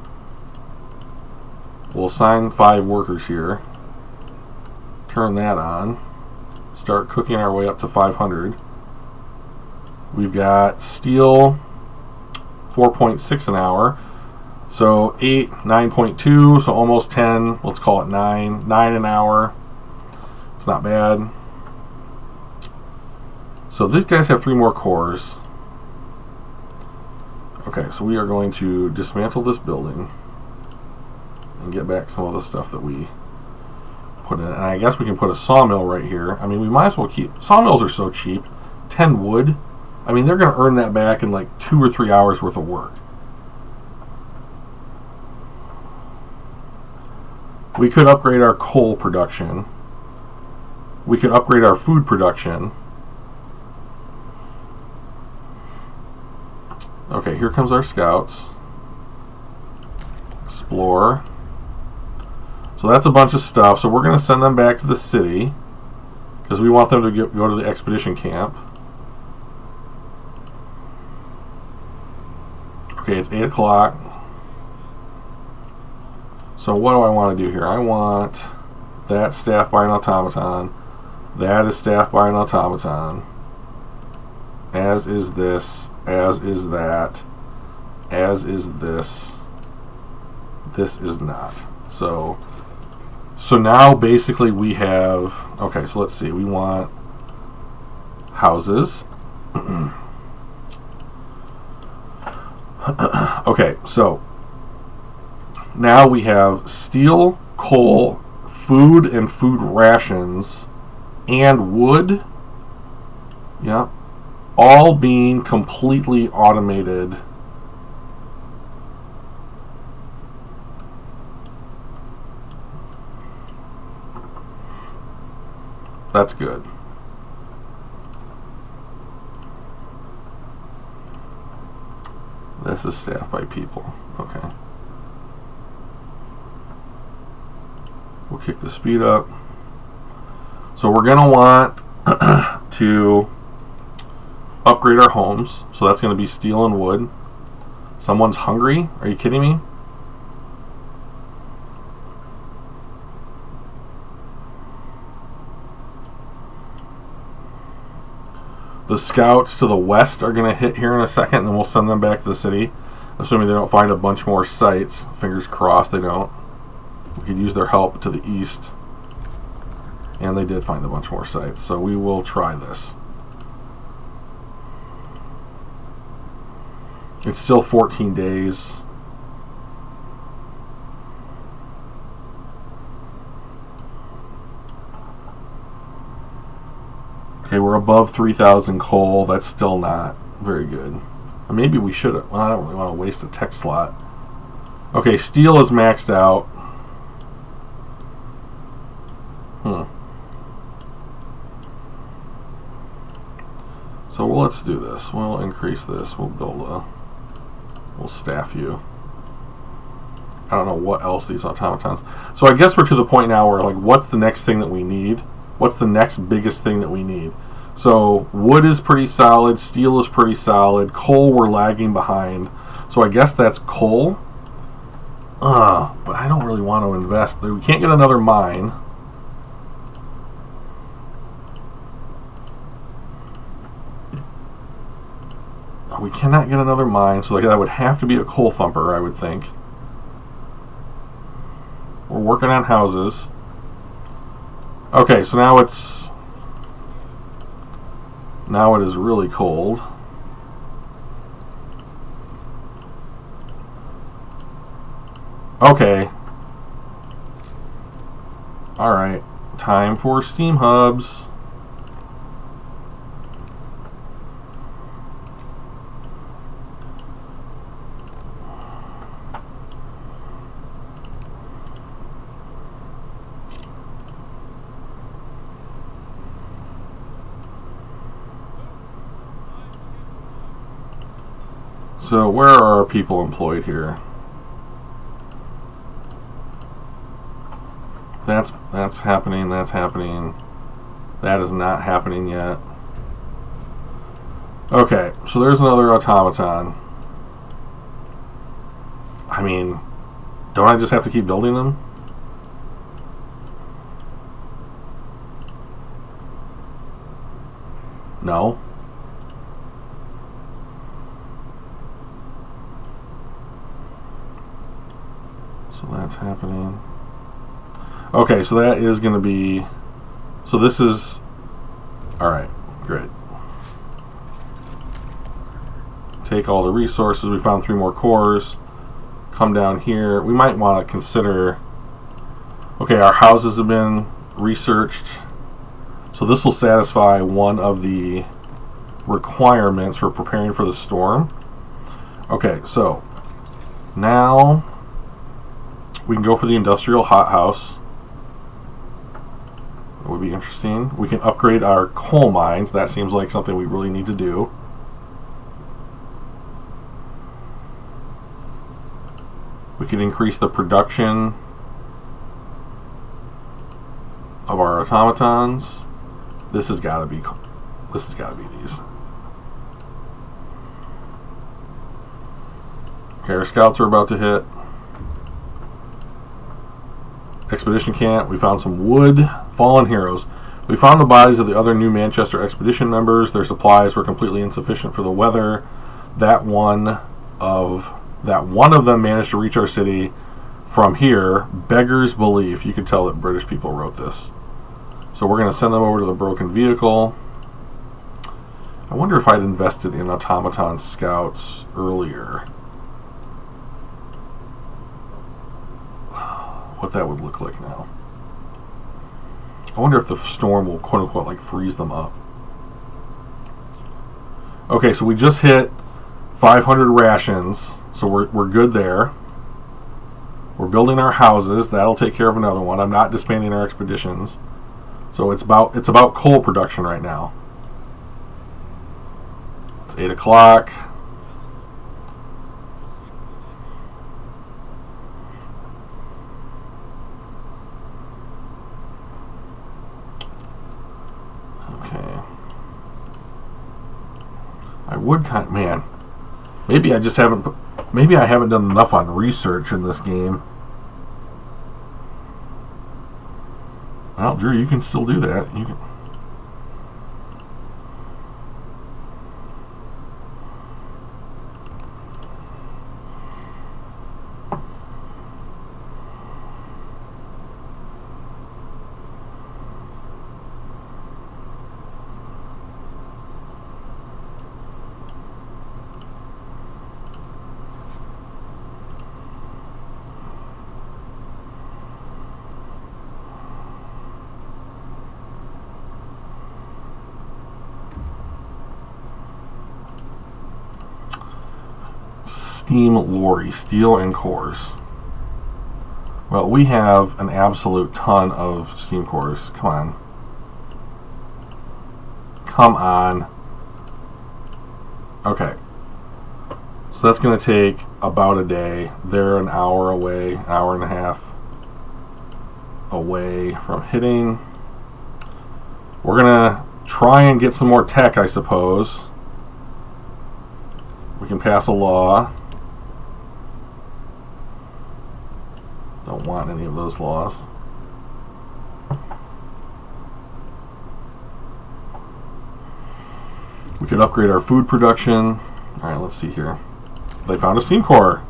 We'll assign 5 workers here. Turn that on. Start cooking our way up to 500. We've got steel, 4.6 an hour. So 8, 9.2, so almost 10. Let's call it 9. 9 an hour. It's not bad. So these guys have 3 more cores. Okay, so we are going to dismantle this building and get back some of the stuff that we put in. And I guess we can put a sawmill right here. I mean, we might as well keep... Sawmills are so cheap. 10 wood. I mean, they're going to earn that back in like 2 or 3 hours worth of work. We could upgrade our coal production. We could upgrade our food production. Okay, here comes our scouts. Explore. So that's a bunch of stuff. So we're going to send them back to the city because we want them to go to the expedition camp. Okay, it's 8 o'clock. So what do I want to do here? I want that staffed by an automaton. That is staffed by an automaton. As is this. As is that. As is this. This is not. So now basically we have... Okay, so let's see. We want houses. Okay, so now we have steel, coal, food and food rations, and wood. Yeah. All being completely automated. That's good. This is staffed by people. Okay. We'll kick the speed up. So we're going to want to upgrade our homes. So that's going to be steel and wood. Someone's hungry? Are you kidding me? The scouts to the west are going to hit here in a second, and then we'll send them back to the city, assuming they don't find a bunch more sites. Fingers crossed they don't. We could use their help to the east. And they did find a bunch more sites, so we will try this. It's still 14 days. Okay, we're above 3,000 coal. That's still not very good. Maybe we should have. Well, I don't really want to waste a tech slot. Okay, steel is maxed out. So let's do this. We'll increase this. We'll build a. We'll staff you. I don't know what else these automatons. So I guess we're to the point now where, like, what's the next thing that we need? What's the next biggest thing that we need? So wood is pretty solid. Steel is pretty solid. Coal, we're lagging behind. So I guess that's coal. But I don't really want to invest. We can't get another mine. We cannot get another mine, so that would have to be a coal thumper, I would think. We're working on houses. Okay, so now it's... Now it is really cold. Okay. Alright. Time for steam hubs. So where are our people employed here? That's happening, that's happening. That is not happening yet. Okay, so there's another automaton. I mean, don't I just have to keep building them? No. So that's happening. Okay, so that is going to be... So this is... Alright, great. Take all the resources. We found 3 more cores. Come down here. We might want to consider... Okay, our houses have been researched. So this will satisfy one of the requirements for preparing for the storm. Okay, so now we can go for the industrial hothouse. That would be interesting. We can upgrade our coal mines. That seems like something we really need to do. We can increase the production of our automatons. This has got to be. This has got to be these. Okay, our scouts are about to hit. Expedition camp. We found some wood. Fallen heroes. We found the bodies of the other New Manchester expedition members. Their supplies were completely insufficient for the weather. That one of them managed to reach our city from here. Beggar's belief. You could tell that British people wrote this. So we're going to send them over to the broken vehicle. I wonder if I'd invested in automaton scouts earlier. What that would look like now. I wonder if the storm will quote-unquote like freeze them up. Okay, so we just hit 500 rations, so we're good there. We're building our houses. That'll take care of another one. I'm not disbanding our expeditions. So it's about coal production right now. It's 8 o'clock. wood kind, man. Maybe I just haven't. Maybe I haven't done enough on research in this game. Well, Drew, you can still do that. You can. Steam lorry, steel and cores. Well, we have an absolute ton of steam cores. Come on. Come on. Okay. So that's going to take about a day. They're an hour away, an hour and a half away from hitting. We're going to try and get some more tech, I suppose. We can pass a law. Don't want any of those laws. We could upgrade our food production. Alright, let's see here. They found a steam core.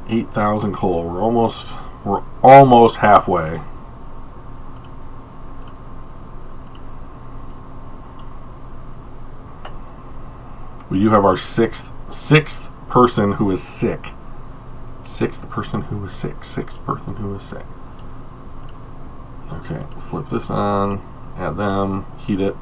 $8,000 coal. We're almost halfway. We do have our sixth person who is sick. Sixth person who is sick. Okay, flip this on, add them, heat it.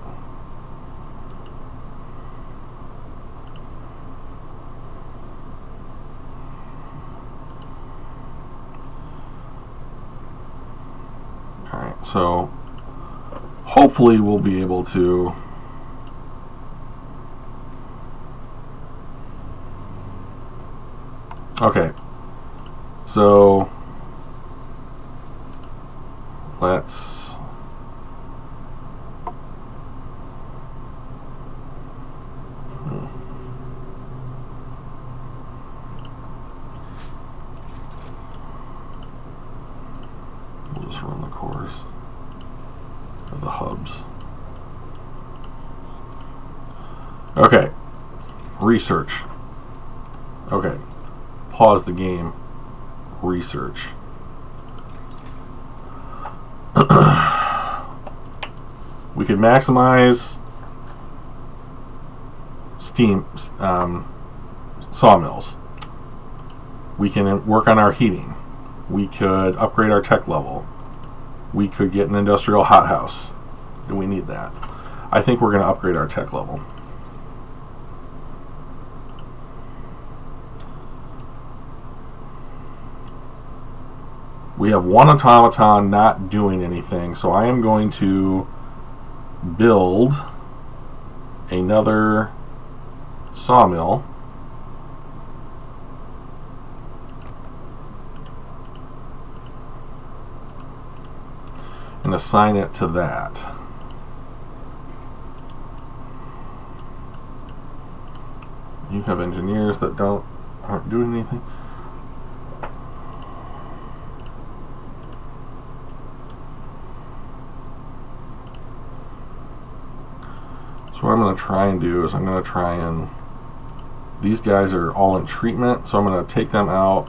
Alright, so hopefully we'll be able to okay, so let's we'll just run the cores or the hubs. Okay, research. Okay. Pause the game. Research. We could maximize steam sawmills. We can work on our heating. We could upgrade our tech level. We could get an industrial hothouse. Do we need that? I think we're going to upgrade our tech level. We have one automaton not doing anything, so I am going to build another sawmill. And assign it to that. You have engineers that aren't doing anything. So what I'm going to try and do is I'm going to try and, these guys are all in treatment, so I'm going to take them out,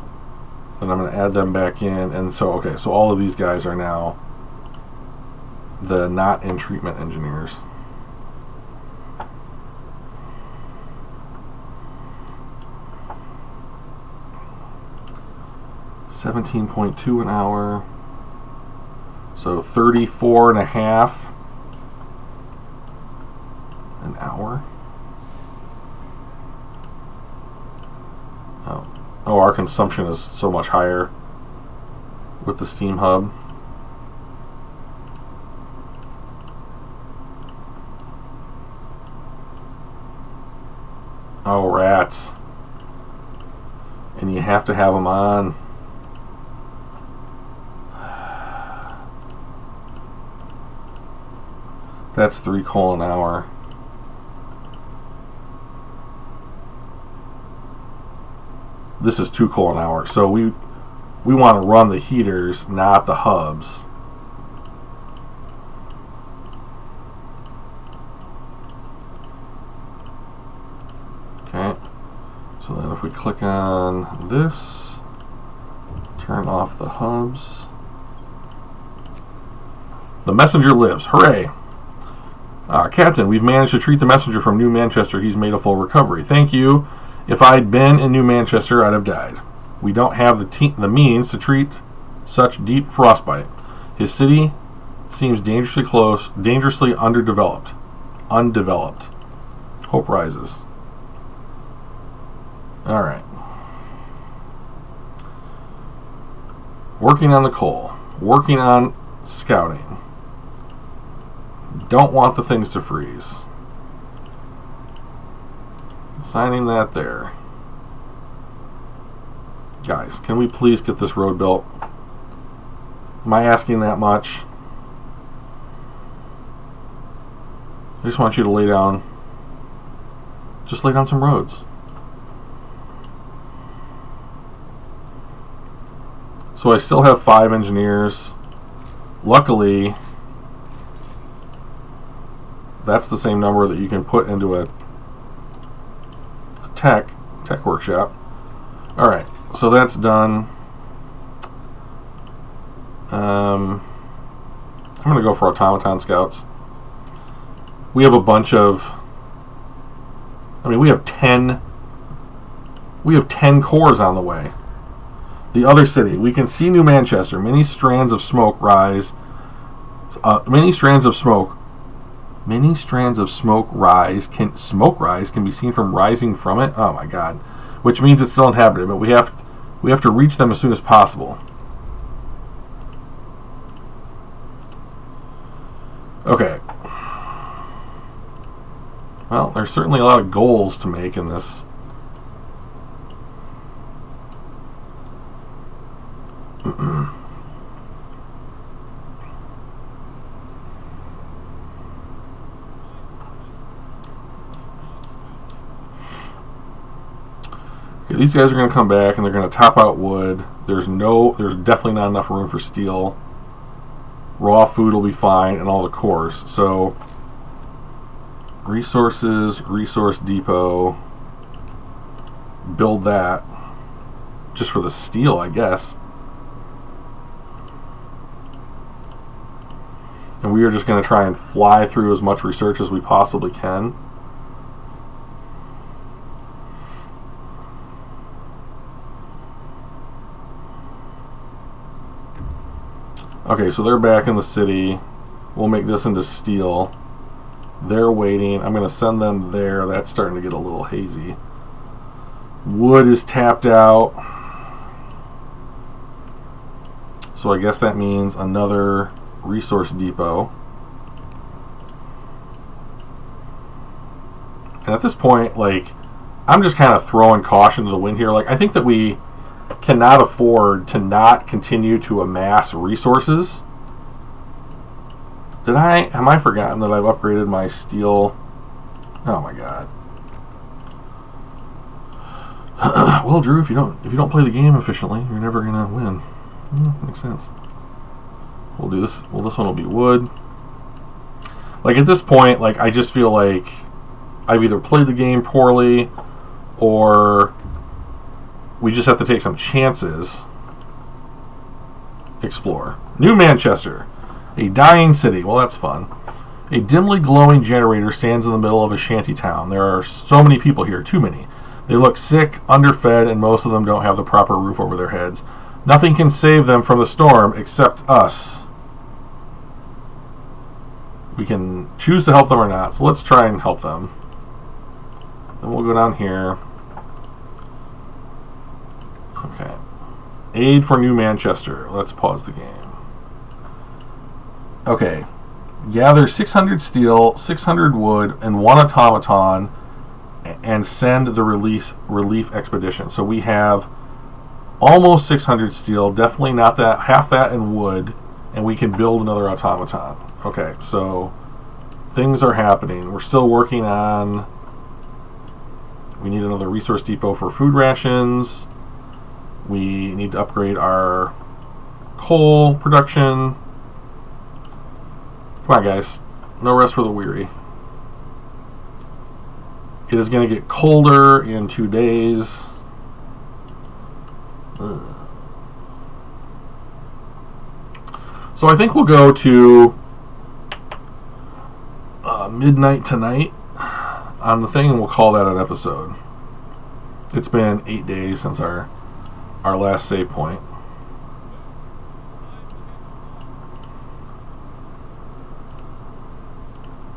then I'm going to add them back in, and so, okay, so all of these guys are now the not in treatment engineers. $17.2 an hour, so 34.5 an hour. Oh, our consumption is so much higher with the steam hub. Oh, rats. And you have to have them on. That's 3 coal an hour. This is 2 coal an hour. So we want to run the heaters, not the hubs. Okay. So then if we click on this, turn off the hubs. The messenger lives. Hooray! Captain, we've managed to treat the messenger from New Manchester. He's made a full recovery. Thank you. If I'd been in New Manchester, I'd have died. We don't have the means to treat such deep frostbite. His city seems dangerously undeveloped. Hope rises. All right. Working on the coal. Working on scouting. Don't want the things to freeze. Signing that there. Guys, can we please get this road built? Am I asking that much? I just want you to lay down. Just lay down some roads. So I still have 5 engineers. Luckily, that's the same number that you can put into a tech workshop. All right, so that's done. I'm gonna go for automaton scouts. We have a bunch of. I mean, we have 10 cores on the way. The other city, we can see New Manchester. Many strands of smoke rise. Many strands of smoke rise can be seen from rising from it. Oh my God! Which means it's still inhabited, but we have to reach them as soon as possible. Okay. Well, there's certainly a lot of goals to make in this. Okay, these guys are going to come back and they're going to top out wood. There's definitely not enough room for steel. Raw food will be fine and all the cores. So resources, resource depot, build that just for the steel, I guess. And we are just going to try and fly through as much research as we possibly can. Okay, so they're back in the city. We'll make this into steel. They're waiting. I'm going to send them there. That's starting to get a little hazy. Wood is tapped out. So I guess that means another resource depot. And at this point, like, I'm just kind of throwing caution to the wind here. Like, I think that we cannot afford to not continue to amass resources. Am I forgotten that I've upgraded my steel? Oh my God. Well, Drew, if you don't play the game efficiently, you're never gonna win. Makes sense. We'll do this. Well, this one will be wood. Like, at this point, like, I just feel like I've either played the game poorly or we just have to take some chances. Explore. New Manchester. A dying city. Well, that's fun. A dimly glowing generator stands in the middle of a shanty town. There are so many people here. Too many. They look sick, underfed, and most of them don't have the proper roof over their heads. Nothing can save them from the storm except us. We can choose to help them or not. So let's try and help them. Then we'll go down here. Okay. Aid for New Manchester. Let's pause the game. Okay. Gather 600 steel, 600 wood, and 1 automaton, and send the relief expedition. So we have Almost 600 steel. Definitely not that. Half that in wood. And we can build another automaton. Okay, so things are happening. We're still working on... We need another resource depot for food rations. We need to upgrade our coal production. Come on, guys. No rest for the weary. It is going to get colder in 2 days. So I think we'll go to midnight tonight on the thing, and we'll call that an episode. It's been 8 days since our last save point.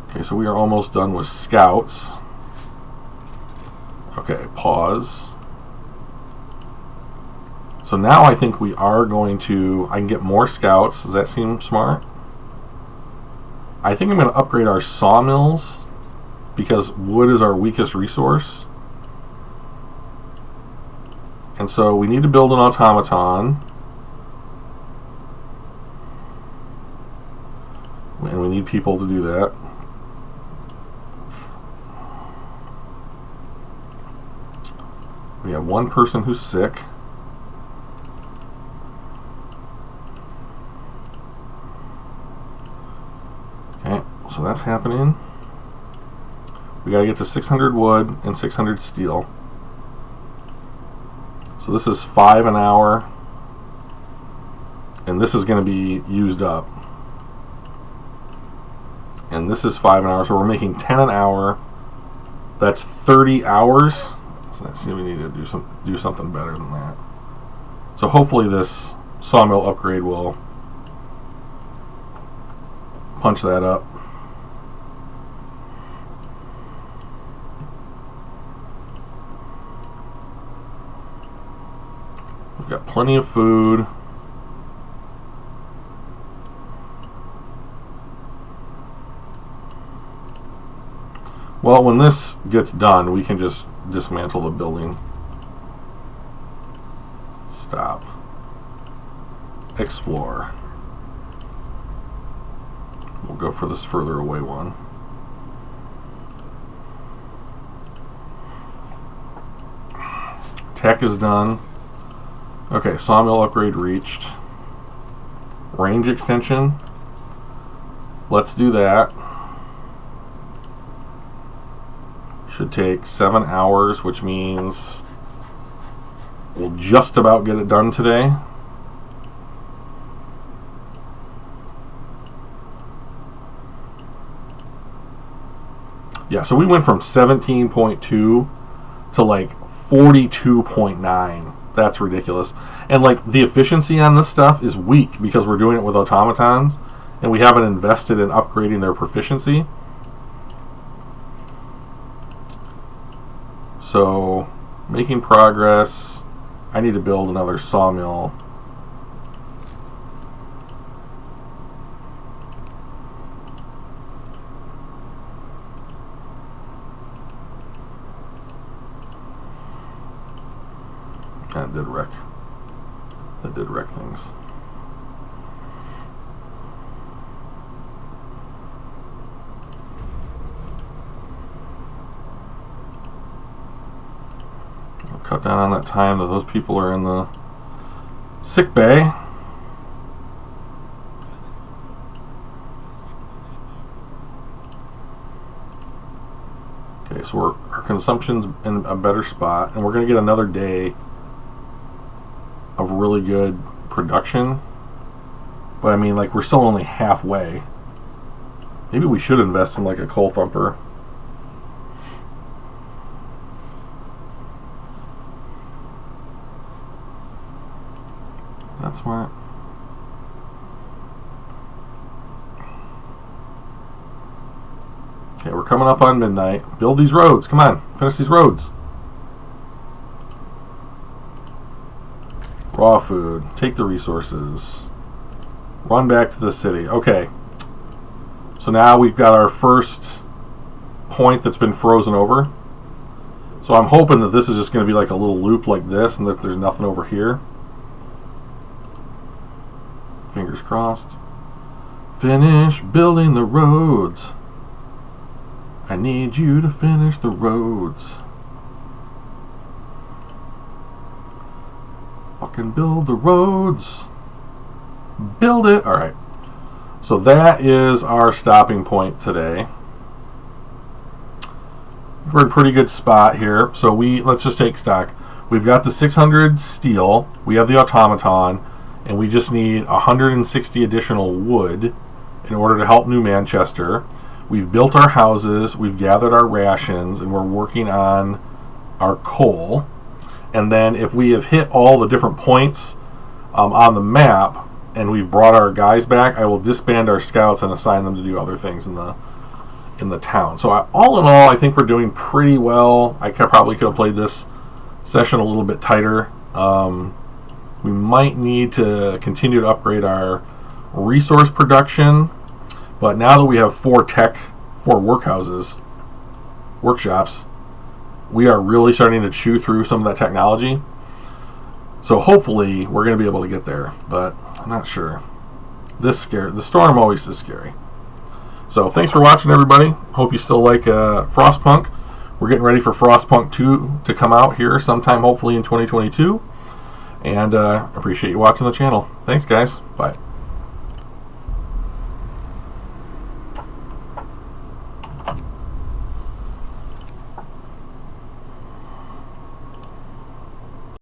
Okay, so we are almost done with scouts. Okay, pause. So now I think we are going to... I can get more scouts. Does that seem smart? I think I'm going to upgrade our sawmills because wood is our weakest resource. And so we need to build an automaton. And we need people to do that. We have one person who's sick. Okay, so that's happening. We gotta get to 600 wood and 600 steel. So this is 5 an hour. And this is gonna be used up. And this is 5 an hour, so we're making 10 an hour. That's 30 hours. So let's see, we need to do something better than that. So hopefully this sawmill upgrade will punch that up. We've got plenty of food. Well, when this gets done, we can just dismantle the building. Stop. Explore. We'll go for this further away one. Tech is done. Okay, sawmill upgrade reached. Range extension. Let's do that. Should take 7 hours, which means we'll just about get it done today. Yeah, so we went from 17.2 to like 42.9. That's ridiculous. And like the efficiency on this stuff is weak because we're doing it with automatons and we haven't invested in upgrading their proficiency. So, making progress. I need to build another sawmill. That did wreck. That did wreck things. Cut down on that time that those people are in the sick bay. Okay, so our consumption's in a better spot, and we're going to get another day of really good production. But I mean, like, we're still only halfway. Maybe we should invest in like a coal thumper. That's smart. Okay, we're coming up on midnight. Build these roads. Come on, finish these roads. Raw food. Take the resources. Run back to the city. Okay. So now we've got our first point that's been frozen over. So I'm hoping that this is just going to be like a little loop like this and that there's nothing over here. Fingers crossed. Finish building the roads. I need you to finish the roads. Fucking build the roads. Build it. Alright. So that is our stopping point today. We're in a pretty good spot here. So let's just take stock. We've got the 600 steel. We have the automaton. And we just need 160 additional wood in order to help New Manchester. We've built our houses. We've gathered our rations. And we're working on our coal. And then if we have hit all the different points on the map and we've brought our guys back, I will disband our scouts and assign them to do other things in the town. So all in all, I think we're doing pretty well. I probably could have played this session a little bit tighter. We might need to continue to upgrade our resource production, but now that we have 4 workshops, we are really starting to chew through some of that technology. So hopefully we're going to be able to get there, but I'm not sure. The storm always is scary. So thanks for watching, everybody. Hope you still like Frostpunk. We're getting ready for Frostpunk 2 to come out here sometime, hopefully in 2022. And appreciate you watching the channel. Thanks, guys. Bye.